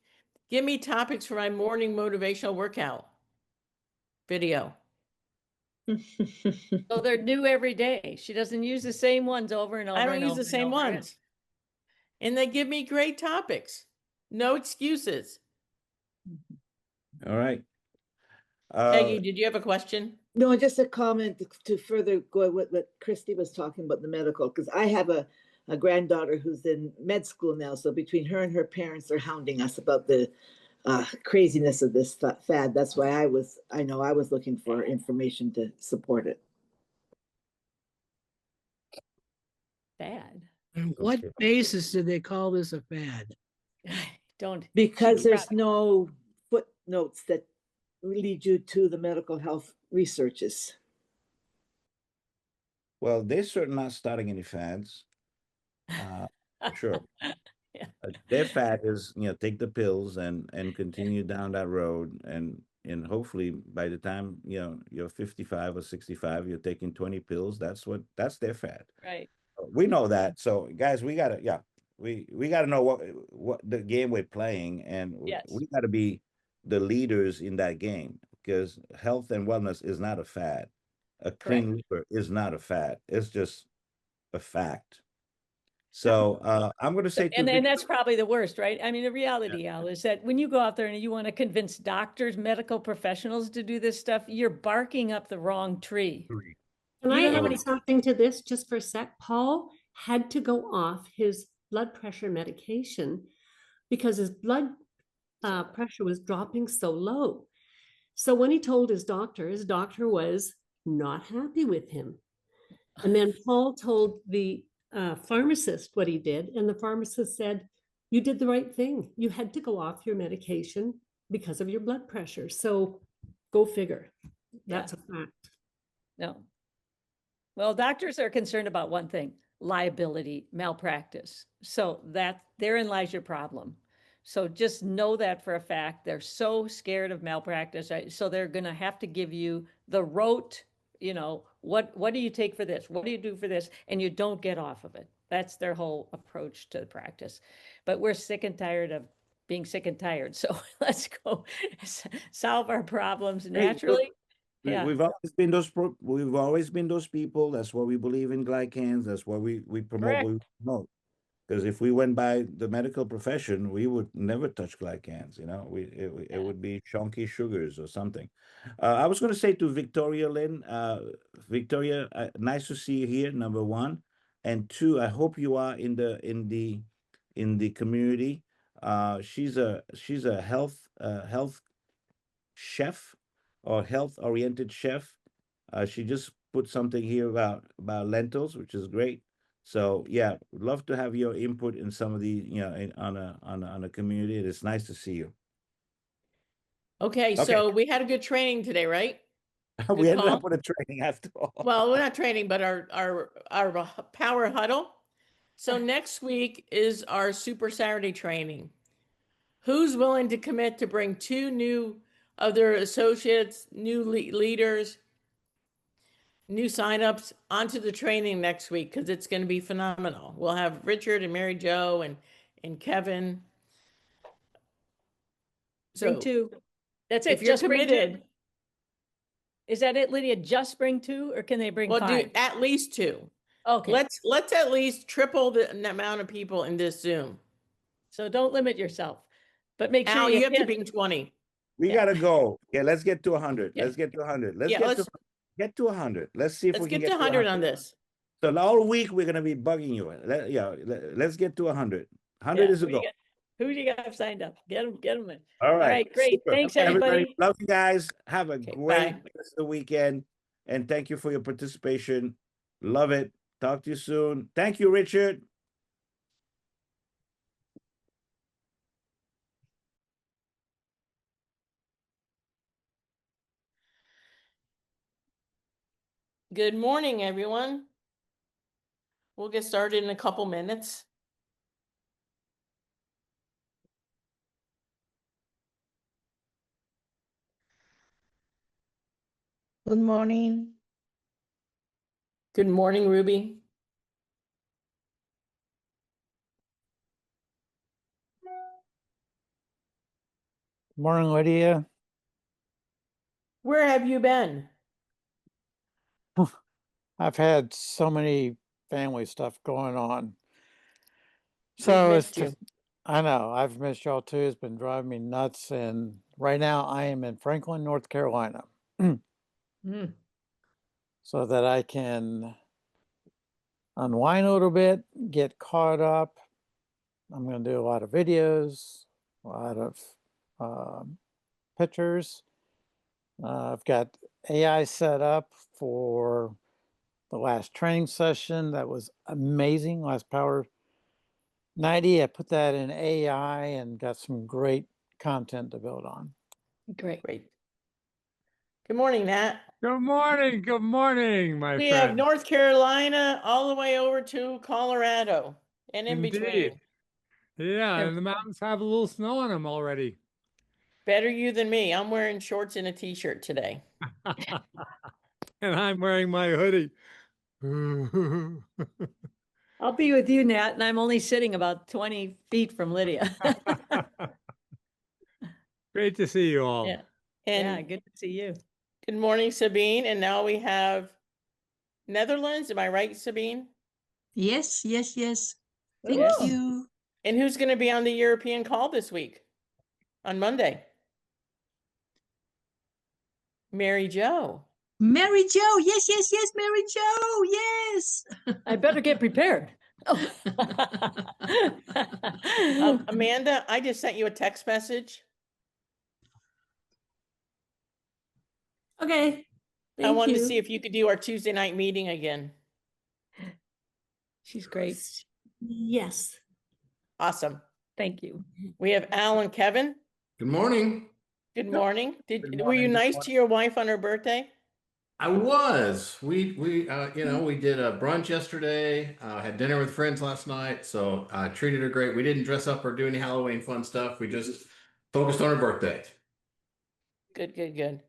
Give me topics for my morning motivational workout video. So they're new every day. She doesn't use the same ones over and over. I don't and use over the and same over again. ones. And they give me great topics. No excuses. All right. Peggy, did you have a question? No, just a comment to further go with what Christy was talking about, the medical, because I have a a granddaughter who's in med school now. So between her and her parents are hounding us about the craziness of this fad. That's why I know I was looking for information to support it. Bad. On what basis did they call this a fad? Don't. Because there's no footnotes that lead you to the medical health researches. Well, they're certainly not starting any fads. For sure. Yeah. Their fad is, take the pills and continue down that road, and hopefully by the time you're 55 or 65, you're taking 20 pills. That's their fad. Right. We know that. So guys, we gotta know what the game we're playing, and Yes. we gotta be the leaders in that game, because health and wellness is not a fad. A clean liver is not a fad. It's just a fact. So I'm going to say, and that's probably the worst, right? I mean, the reality, Al, is that when you go out there and you want to convince doctors, medical professionals to do this stuff, you're barking up the wrong tree. Can You I know how add many- something to this just for a sec? Paul had to go off his blood pressure medication because his blood pressure was dropping so low. So when he told his doctor was not happy with him. And then Paul told the pharmacist what he did, and the pharmacist said, "You did the right thing. You had to go off your medication because of your blood pressure." So go figure. That's a fact. No. Well, doctors are concerned about one thing: liability, malpractice. So that therein lies your problem. So just know that for a fact. They're so scared of malpractice, right? So they're going to have to give you the rote, what do you take for this? What do you do for this? And you don't get off of it. That's their whole approach to the practice. But we're sick and tired of being sick and tired. So let's go solve our problems naturally. Yeah. We've always been those people. That's why we believe in glycans. That's why we promote what we promote. Because if we went by the medical profession, we would never touch glycans. It would be chunky sugars or something. I was going to say to Victoria Lynn, Victoria, nice to see you here. Number one, and two, I hope you are in the community. She's a health chef or health oriented chef. She just put something here about lentils, which is great. So yeah, would love to have your input in some of the on a community. It's nice to see you. Okay, so we had a good training today, right? We ended call. up with a training after all. Well, we're not training, but our power huddle. So next week is our Super Saturday training. Who's willing to commit to bring 2 new of their associates, new leaders, new signups onto the training next week? Because it's going to be phenomenal. We'll have Richard and Mary Jo and Kevin. Bring 2. That's it. If you're Just bring 2. committed. Is that it, Lydia? Just bring 2, or can they bring 5? Do at least 2. Okay. Let's at least triple the amount of people in this Zoom. So don't limit yourself, but make sure Al, you have to hit- bring 20. We gotta go. Yeah, let's get to 100. Yeah. Let's get to 100. Let's Yeah, get to 100. Let's see if Let's we can get to 100 on this. So all week we're gonna be bugging you. Let's get to 100. 100 is a goal. Who do you got signed up? Get them in. All right, great. super. Thanks, Okay, everybody. Love you guys. Have a great bye. rest of the weekend, and thank you for your participation. Love it. Talk to you soon. Thank you, Richard. Good morning, everyone. We'll get started in a couple minutes. Good morning. Good morning, Ruby. Morning, Lydia. Where have you been? I've had so many family stuff going on. We've So missed you. I know, I've missed y'all too. It's been driving me nuts. And right now I am in Franklin, North Carolina, so that I can unwind a little bit, get caught up. I'm going to do a lot of videos, a lot of pictures. I've got AI set up for the last training session. That was amazing. Last Power 90, I put that in AI and got some great content to build on. Great. Great. Good morning, Nat. Good morning, my We have friend. North Carolina all the way over to Colorado and in Indeed. between. Yeah, Yeah. and the mountains have a little snow on them already. Better you than me. I'm wearing shorts and a t-shirt today. And I'm wearing my hoodie. I'll be with you, Nat, and I'm only sitting about 20 feet from Lydia. Great to see you all. Yeah. Yeah, And good to see you. good morning, Sabine. And now we have Netherlands. Am I right, Sabine? Yes, yes, yes. Thank Yes. you. And who's going to be on the European call this week? On Monday? Mary Jo. Mary Jo. Yes, yes, yes, Mary Jo. Yes. I better get prepared. Amanda, I just sent you a text message. Okay. I Thank wanted to you. see if you could do our Tuesday night meeting again. She's great. Yes. Awesome. Thank you. We have Al and Kevin. Good morning. Good morning. Good Were you morning, good nice morning. to your wife on her birthday? I was. We we did a brunch yesterday. Had dinner with friends last night, so I treated her great. We didn't dress up or do any Halloween fun stuff. We just focused on her birthday. Good, good, good.